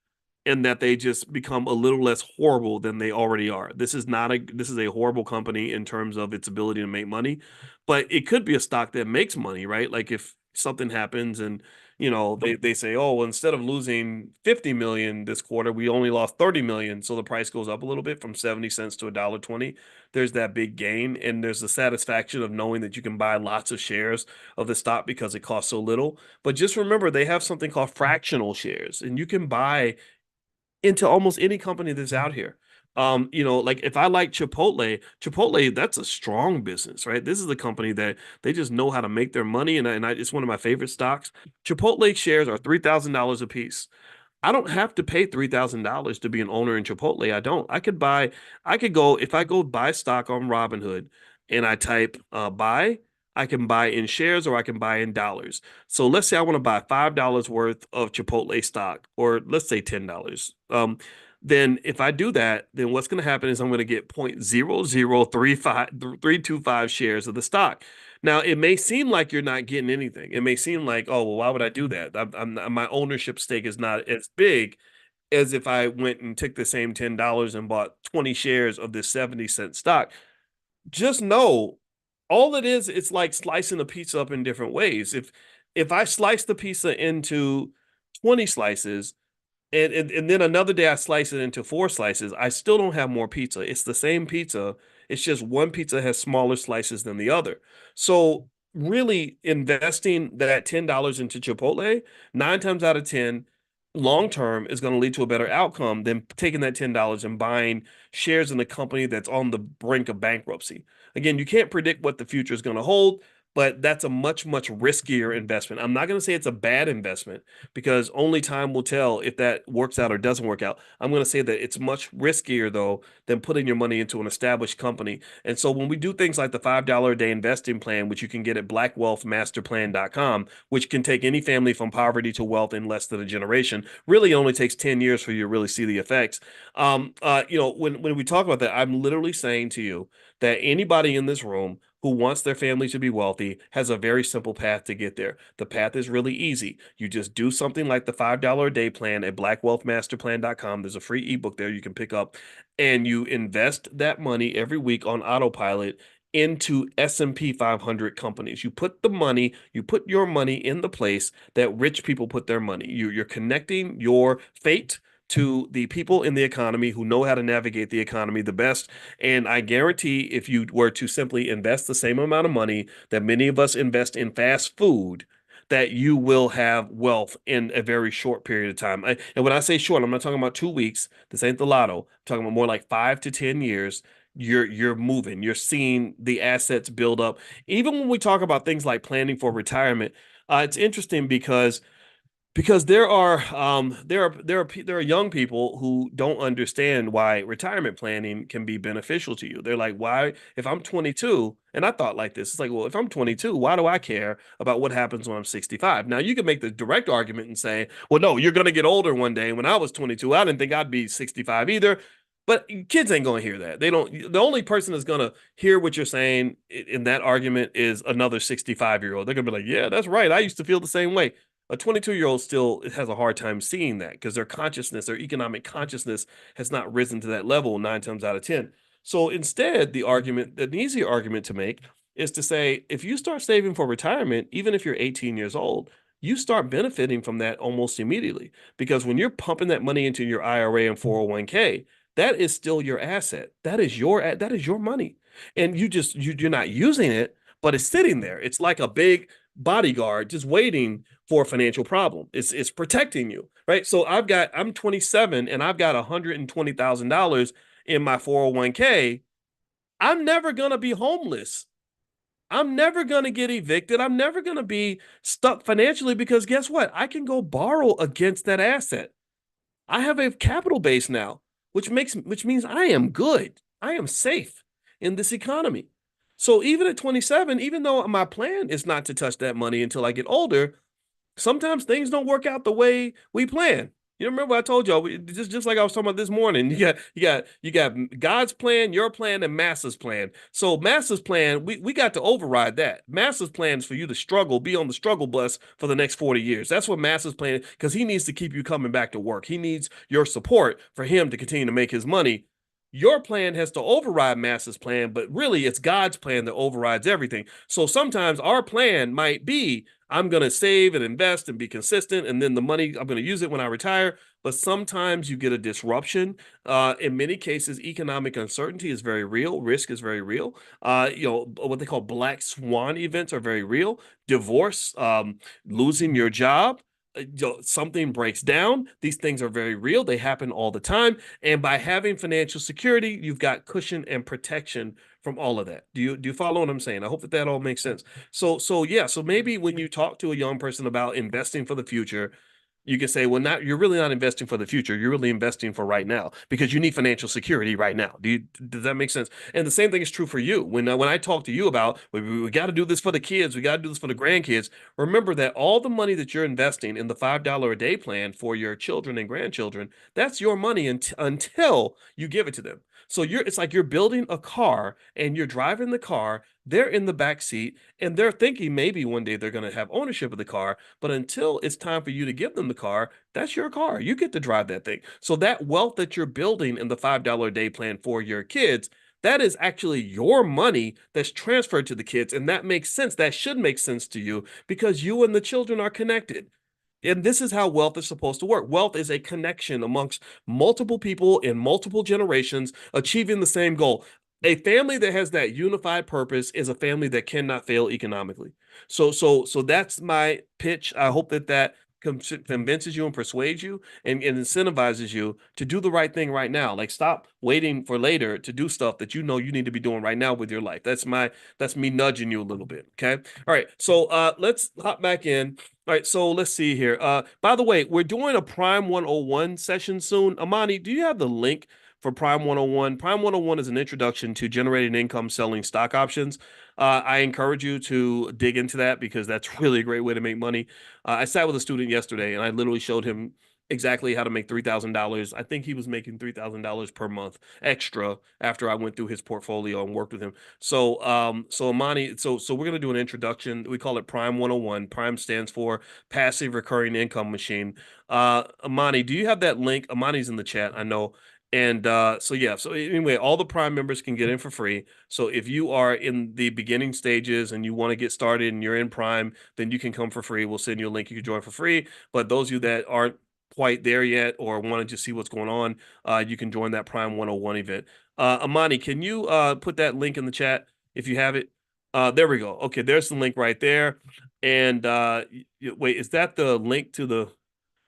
and that they just become a little less horrible than they already are. This is a horrible company in terms of its ability to make money, but it could be a stock that makes money, right? Like if something happens and they say, oh, well, instead of losing 50 million this quarter, we only lost 30 million. So the price goes up a little bit from 70 cents to $1.20. There's that big gain. And there's the satisfaction of knowing that you can buy lots of shares of the stock because it costs so little. But just remember, they have something called fractional shares, and you can buy into almost any company that's out here. Like if I like Chipotle, that's a strong business, right? This is the company that they just know how to make their money, it's one of my favorite stocks. Chipotle shares are $3,000 a piece. I don't have to pay $3,000 to be an owner in Chipotle. I don't. I could go, if I go buy stock on Robinhood and I type buy, I can buy in shares or I can buy in dollars. So let's say I want to buy $5 worth of Chipotle stock, or let's say $10. Then if I do that, then what's going to happen is I'm going to get 0.00325 shares of the stock. Now, it may seem like you're not getting anything. It may seem like, oh, well, why would I do that? My ownership stake is not as big as if I went and took the same $10 and bought 20 shares of this 70-cent stock. Just know all it is, it's like slicing a pizza up in different ways. If I slice the pizza into 20 slices, and then another day I slice it into 4 slices, I still don't have more pizza. It's the same pizza. It's just one pizza has smaller slices than the other. So really investing that $10 into Chipotle, 9 times out of 10, long term is going to lead to a better outcome than taking that $10 and buying shares in a company that's on the brink of bankruptcy. Again, you can't predict what the future is going to hold, but that's a much, much riskier investment. I'm not going to say it's a bad investment because only time will tell if that works out or doesn't work out. I'm going to say that it's much riskier, though, than putting your money into an established company. And so when we do things like the $5 a day investing plan, which you can get at blackwealthmasterplan.com, which can take any family from poverty to wealth in less than a generation, really only takes 10 years for you to really see the effects. When we talk about that, I'm literally saying to you that anybody in this room who wants their family to be wealthy has a very simple path to get there. The path is really easy. You just do something like the $5 a day plan at blackwealthmasterplan.com. There's a free ebook there you can pick up, and you invest that money every week on autopilot into S&P 500 companies. You put your money in the place that rich people put their money. You're connecting your fate to the people in the economy who know how to navigate the economy the best. And I guarantee if you were to simply invest the same amount of money that many of us invest in fast food, that you will have wealth in a very short period of time. And when I say short, I'm not talking about 2 weeks. This ain't the lotto. I'm talking about more like 5 to 10 years. You're moving. You're seeing the assets build up. Even when we talk about things like planning for retirement, it's interesting because Because there are young people who don't understand why retirement planning can be beneficial to you. They're like, why, if I'm 22, and I thought like this, it's like, well, if I'm 22, why do I care about what happens when I'm 65? Now you can make the direct argument and say, well, no, you're going to get older one day. When I was 22, I didn't think I'd be 65 either. But kids ain't going to hear that. They don't. The only person that's going to hear what you're saying in that argument is another 65-year-old. They're going to be like, yeah, that's right. I used to feel the same way. A 22-year-old still has a hard time seeing that because their consciousness, their economic consciousness has not risen to that level 9 times out of 10. So instead, an easier argument to make is to say, if you start saving for retirement, even if you're 18 years old, you start benefiting from that almost immediately. Because when you're pumping that money into your IRA and 401k, that is still your asset. That is your money. And you're not using it, but it's sitting there. It's like a big bodyguard just waiting for a financial problem. It's protecting you, right? So I'm 27 and I've got $120,000 in my 401k. I'm never gonna be homeless. I'm never gonna get evicted. I'm never gonna be stuck financially because guess what? I can go borrow against that asset. I have a capital base now, which means I am good. I am safe in this economy. So even at 27, even though my plan is not to touch that money until I get older, sometimes things don't work out the way we plan. You remember I told y'all just like I was talking about this morning. You got God's plan, your plan, and Master's plan. So Master's plan, we got to override that. Master's plan is for you to struggle, be on the struggle bus for the next 40 years. That's what Master's plan, because he needs to keep you coming back to work. He needs your support for him to continue to make his money. Your plan has to override Master's plan, but really it's God's plan that overrides everything. So sometimes our plan might be I'm going to save and invest and be consistent, and then the money I'm going to use it when I retire. But sometimes you get a disruption. In many cases, economic uncertainty is very real. Risk is very real. What they call black swan events are very real. Divorce, losing your job, something breaks down. These things are very real. They happen all the time. And by having financial security, you've got cushion and protection from all of that. Do you follow what I'm saying? I hope that all makes sense. So yeah, so maybe when you talk to a young person about investing for the future, you can say, well, not you're really not investing for the future. You're really investing for right now because you need financial security right now. Does that make sense? And the same thing is true for you. When I talk to you about we got to do this for the kids, we got to do this for the grandkids. Remember that all the money that you're investing in the $5 a day plan for your children and grandchildren, that's your money until you give it to them. So it's like you're building a car and you're driving the car. They're in the back seat and they're thinking maybe one day they're going to have ownership of the car. But until it's time for you to give them the car, that's your car. You get to drive that thing. So that wealth that you're building in the $5 a day plan for your kids, that is actually your money that's transferred to the kids. And that makes sense. That should make sense to you because you and the children are connected. And this is how wealth is supposed to work. Wealth is a connection amongst multiple people in multiple generations achieving the same goal. A family that has that unified purpose is a family that cannot fail economically. So that's my pitch. I hope that convinces you and persuades you and incentivizes you to do the right thing right now. Like stop waiting for later to do stuff that you know you need to be doing right now with your life. That's me nudging you a little bit. Okay. All right. So let's hop back in. All right, so let's see here. By the way, we're doing a Prime 101 session soon. Amani, do you have the link for Prime 101? Prime 101 is an introduction to generating income selling stock options. I encourage you to dig into that because that's really a great way to make money. I sat with a student yesterday and I literally showed him exactly how to make $3,000. I think he was making $3,000 per month extra after I went through his portfolio and worked with him. So Amani, so we're gonna do an introduction. We call it Prime 101. Prime stands for Passive Recurring Income Machine. Amani, do you have that link? Amani's in the chat, I know. And so yeah, so anyway, all the Prime members can get in for free. So if you are in the beginning stages and you want to get started and you're in Prime, then you can come for free. We'll send you a link. You can join for free. But those of you that aren't quite there yet or want to just see what's going on, you can join that Prime 101 event. Amani, can you put that link in the chat if you have it? There we go. Okay, there's the link right there. And wait, is that the link to the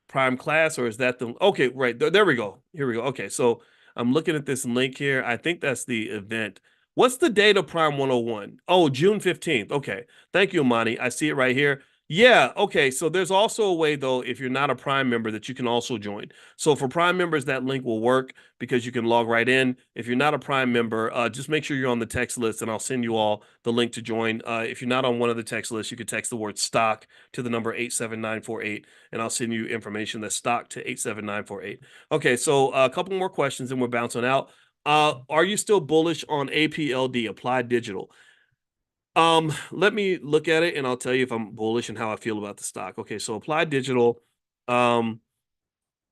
Prime class or is that the okay, right. There we go. Here we go. Okay, so I'm looking at this link here. I think that's the event. What's the date of Prime 101? Oh, June 15th. Okay. Thank you, Amani. I see it right here. Yeah, okay. So there's also a way though, if you're not a Prime member, that you can also join. So for Prime members, that link will work because you can log right in. If you're not a Prime member, just make sure you're on the text list, and I'll send you all the link to join. If you're not on one of the text lists, you can text the word stock to the number 87948, and I'll send you information that's stock to 87948. Okay, so a couple more questions and we're bouncing out. Are you still bullish on APLD, Applied Digital? Let me look at it and I'll tell you if I'm bullish and how I feel about the stock. Okay, so Applied Digital. Um,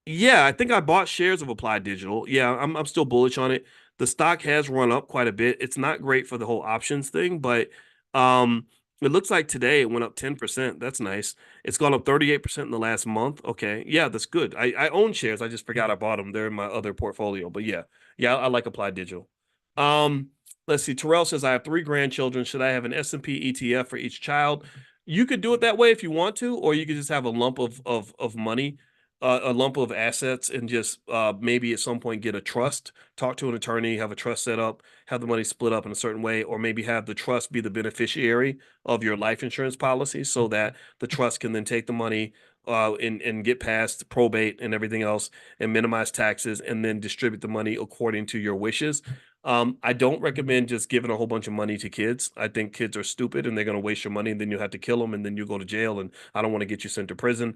yeah, I think I bought shares of Applied Digital. Yeah, I'm still bullish on it. The stock has run up quite a bit. It's not great for the whole options thing, but um it looks like today it went up 10%. That's nice. It's gone up 38% in the last month. Okay. Yeah, that's good. I own shares. I just forgot I bought them. They're in my other portfolio. But yeah. Yeah, I like Applied Digital. Um, let's see. Terrell says I have three grandchildren. Should I have an S&P ETF for each child? You could do it that way if you want to, or you could just have a lump of money, a lump of assets, and just maybe at some point get a trust, talk to an attorney, have a trust set up, have the money split up in a certain way, or maybe have the trust be the beneficiary of your life insurance policy so that the trust can then take the money and get past probate and everything else and minimize taxes and then distribute the money according to your wishes. I don't recommend just giving a whole bunch of money to kids. I think kids are stupid and they're going to waste your money and then you have to kill them and then you go to jail and I don't want to get you sent to prison.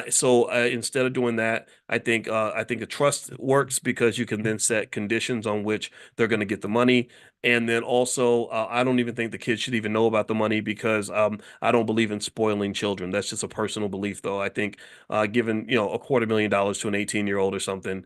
So instead of doing that, I think a trust works because you can then set conditions on which they're going to get the money. And then also, I don't even think the kids should even know about the money because I don't believe in spoiling children. That's just a personal belief, though. I think giving a $250,000 to an 18-year-old or something,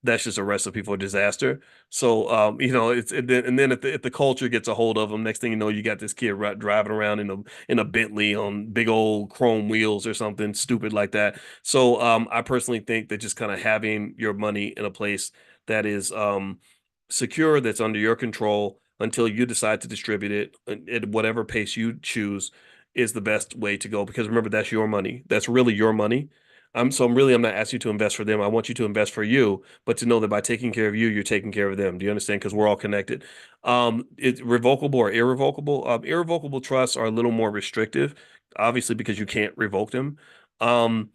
that's just a recipe for disaster. So, it's and then if the culture gets a hold of them, next thing you know, you got this kid driving around in a Bentley on big old chrome wheels or something stupid like that. So, I personally think that just kind of having your money in a place that is secure, that's under your control until you decide to distribute it at whatever pace you choose is the best way to go. Because remember, that's your money. That's really your money. I'm not asking you to invest for them. I want you to invest for you, but to know that by taking care of you, you're taking care of them. Do you understand? Because we're all connected. It's revocable or irrevocable. Irrevocable trusts are a little more restrictive, obviously, because you can't revoke them. Um,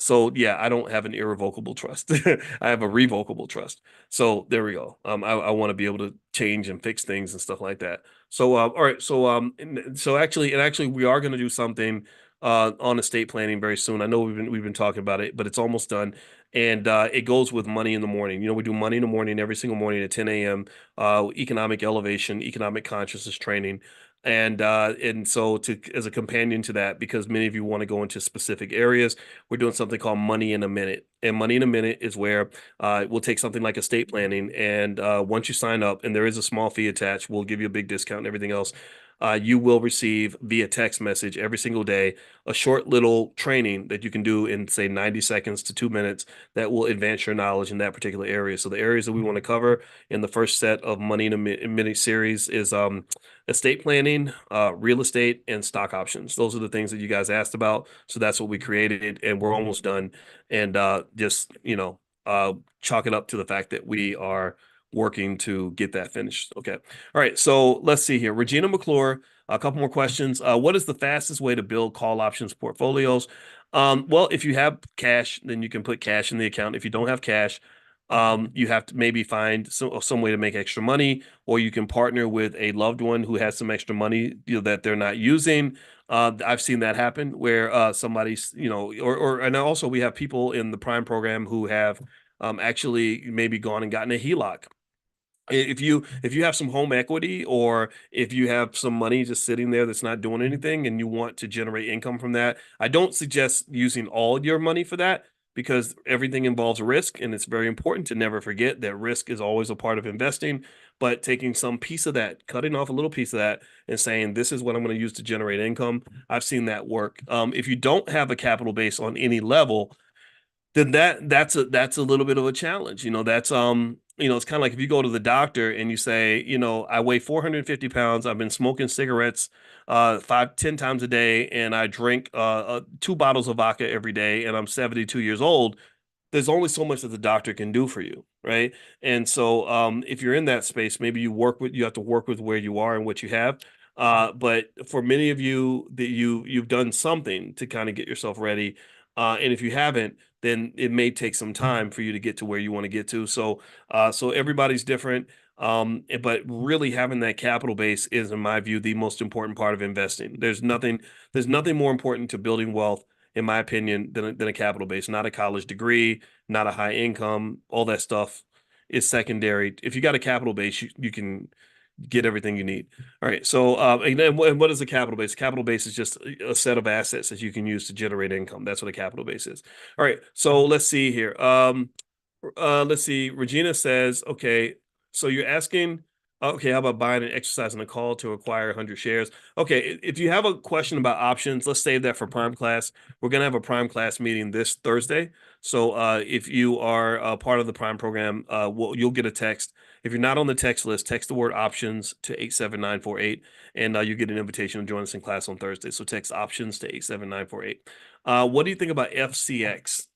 so yeah, I don't have an irrevocable trust. I have a revocable trust. So there we go. I want to be able to change and fix things and stuff like that. So all right. So actually, we are going to do something on estate planning very soon. I know we've been talking about it, but it's almost done. And it goes with money in the morning. We do money in the morning every single morning at 10 a.m. Economic elevation, economic consciousness training. And so to as a companion to that, because many of you want to go into specific areas, we're doing something called Money in a Minute. And Money in a Minute is where we'll take something like estate planning, and once you sign up, and there is a small fee attached, we'll give you a big discount and everything else. You will receive via text message every single day a short little training that you can do in, say, 90 seconds to 2 minutes that will advance your knowledge in that particular area. So the areas that we want to cover in the first set of Money in a Minute series is estate planning, real estate, and stock options. Those are the things that you guys asked about. So that's what we created, and we're almost done. And just, chalk it up to the fact that we are working to get that finished. Okay. All right. So let's see here. Regina McClure, a couple more questions. What is the fastest way to build call options portfolios? Well, if you have cash, then you can put cash in the account. If you don't have cash, you have to maybe find some way to make extra money, or you can partner with a loved one who has some extra money, that they're not using. I've seen that happen where somebody's, and also we have people in the Prime program who have actually maybe gone and gotten a HELOC. If you have some home equity, or if you have some money just sitting there that's not doing anything and you want to generate income from that, I don't suggest using all your money for that because everything involves risk, and it's very important to never forget that risk is always a part of investing. But taking some piece of that, cutting off a little piece of that, and saying this is what I'm going to use to generate income, I've seen that work. If you don't have a capital base on any level, then that's a little bit of a challenge. It's kind of like if you go to the doctor and you say, I weigh 450 pounds, I've been smoking cigarettes 5, 10 times a day, and I drink 2 bottles of vodka every day, and I'm 72 years old. There's only so much that the doctor can do for you, right? And so if you're in that space, maybe you have to work with where you are and what you have. But for many of you that you've done something to kind of get yourself ready. And if you haven't, then it may take some time for you to get to where you want to get to. So everybody's different. But really having that capital base is, in my view, the most important part of investing. There's nothing more important to building wealth, in my opinion, than a capital base. Not a college degree, not a high income, all that stuff is secondary. If you got a capital base, you can get everything you need. All right. So, and then what is a capital base? Capital base is just a set of assets that you can use to generate income. That's what a capital base is. All right. So let's see here. Let's see. Regina says, okay, so you're asking, okay, how about buying and exercising a call to acquire 100 shares? Okay, if you have a question about options, let's save that for Prime Class. We're going to have a Prime Class meeting this Thursday. So if you are a part of the Prime program, you'll get a text. If you're not on the text list, text the word options to 87948, and you get an invitation to join us in class on Thursday. So text options to 87948. What do you think about FCX?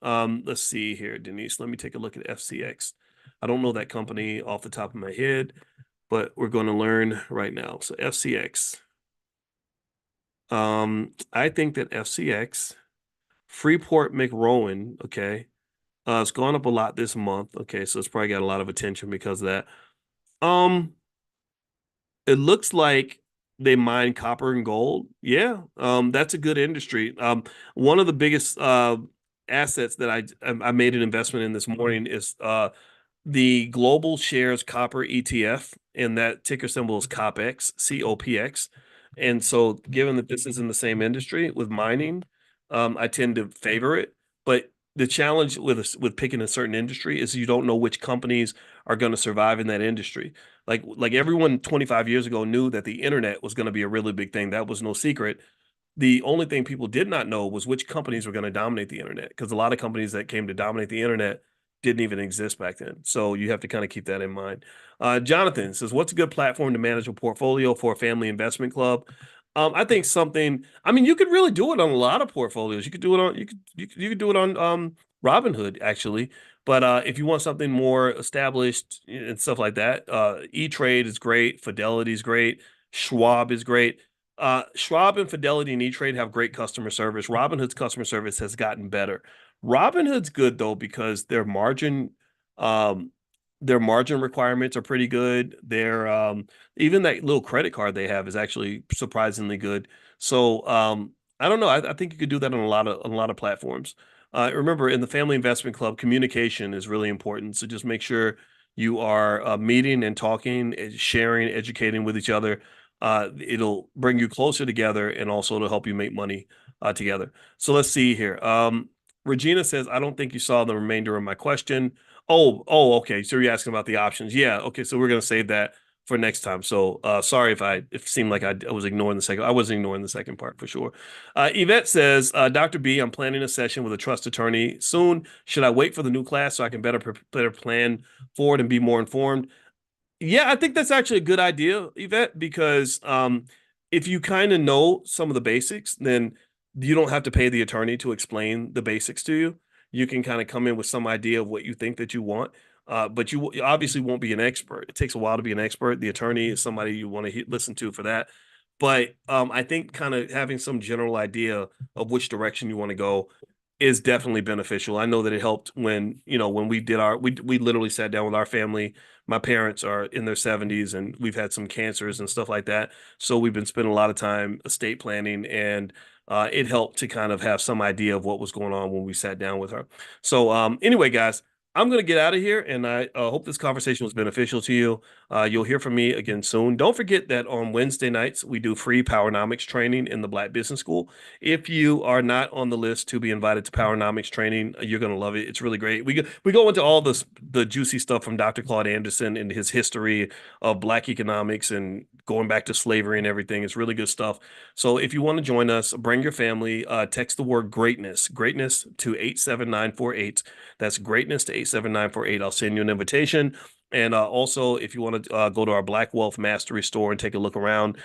Let's see here, Denise. Let me take a look at FCX. I don't know that company off the top of my head, but we're going to learn right now. So FCX. I think that FCX, Freeport McRowan, okay, it's gone up a lot this month. Okay, so it's probably got a lot of attention because of that. Um, it looks like they mine copper and gold. Yeah, that's a good industry. One of the biggest assets that I made an investment in this morning is the Global Shares Copper ETF, and that ticker symbol is COPX, COPX. And so, given that this is in the same industry with mining, I tend to favor it. But the challenge with picking a certain industry is you don't know which companies are going to survive in that industry. Like everyone 25 years ago knew that the internet was going to be a really big thing. That was no secret. The only thing people did not know was which companies were going to dominate the internet, because a lot of companies that came to dominate the internet didn't even exist back then. So you have to kind of keep that in mind. Jonathan says, what's a good platform to manage a portfolio for a family investment club? I think something, I mean, you could really do it on a lot of portfolios. You could do it on, you could do it on Robinhood, actually. But if you want something more established and stuff like that, E-Trade is great. Fidelity is great. Schwab is great. Schwab and Fidelity and E-Trade have great customer service. Robinhood's customer service has gotten better. Robinhood's good though because um, their margin requirements are pretty good. Even that little credit card they have is actually surprisingly good. So I don't know. I think you could do that on a lot of platforms. Remember, in the Family Investment Club, communication is really important. So just make sure you are meeting and talking, sharing, educating with each other. It'll bring you closer together and also to help you make money together. So let's see here. Regina says, I don't think you saw the remainder of my question. Oh, okay. So you're asking about the options. Yeah. Okay. So we're going to save that for next time. So sorry if it seemed like I was ignoring the second. I wasn't ignoring the second part for sure. Yvette says, Dr. B, I'm planning a session with a trust attorney soon. Should I wait for the new class so I can better plan for it and be more informed? Yeah, I think that's actually a good idea, Yvette, because if you kind of know some of the basics, then you don't have to pay the attorney to explain the basics to you. You can kind of come in with some idea of what you think that you want, but you obviously won't be an expert. It takes a while to be an expert. The attorney is somebody you want to listen to for that. But I think kind of having some general idea of which direction you want to go is definitely beneficial. I know that it helped when we did we literally sat down with our family. My parents are in their 70s and we've had some cancers and stuff like that. So we've been spending a lot of time estate planning, and it helped to kind of have some idea of what was going on when we sat down with her. So anyway, guys, I'm going to get out of here, and I hope this conversation was beneficial to you. You'll hear from me again soon. Don't forget that on Wednesday nights, we do free Powernomics training in the Black Business School. If you are not on the list to be invited to Powernomics training, you're going to love it. It's really great. We go into all the juicy stuff from Dr. Claude Anderson and his history of Black economics and going back to slavery and everything. It's really good stuff. So if you want to join us, bring your family. Text the word greatness to 87948. That's greatness to 87948. I'll send you an invitation. And also, if you want to go to our Black Wealth Mastery store and take a look around,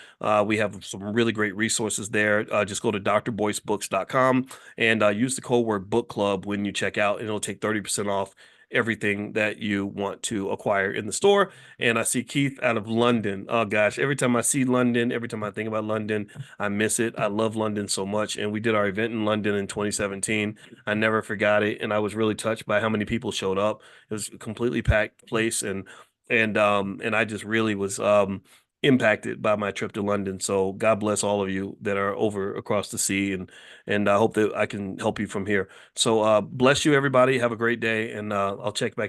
we have some really great resources there. Just go to drboycebooks.com and use the code word book club when you check out, and it'll take 30% off. everything that you want to acquire in the store. And I see Keith out of London. Oh gosh, every time I see London, every time I think about London, I miss it. I love London so much. And we did our event in London in 2017. I never forgot it. And I was really touched by how many people showed up. It was a completely packed place. And I just really was impacted by my trip to London. So God bless all of you that are over across the sea, and I hope that I can help you from here. So bless you, everybody. Have a great day, and I'll check back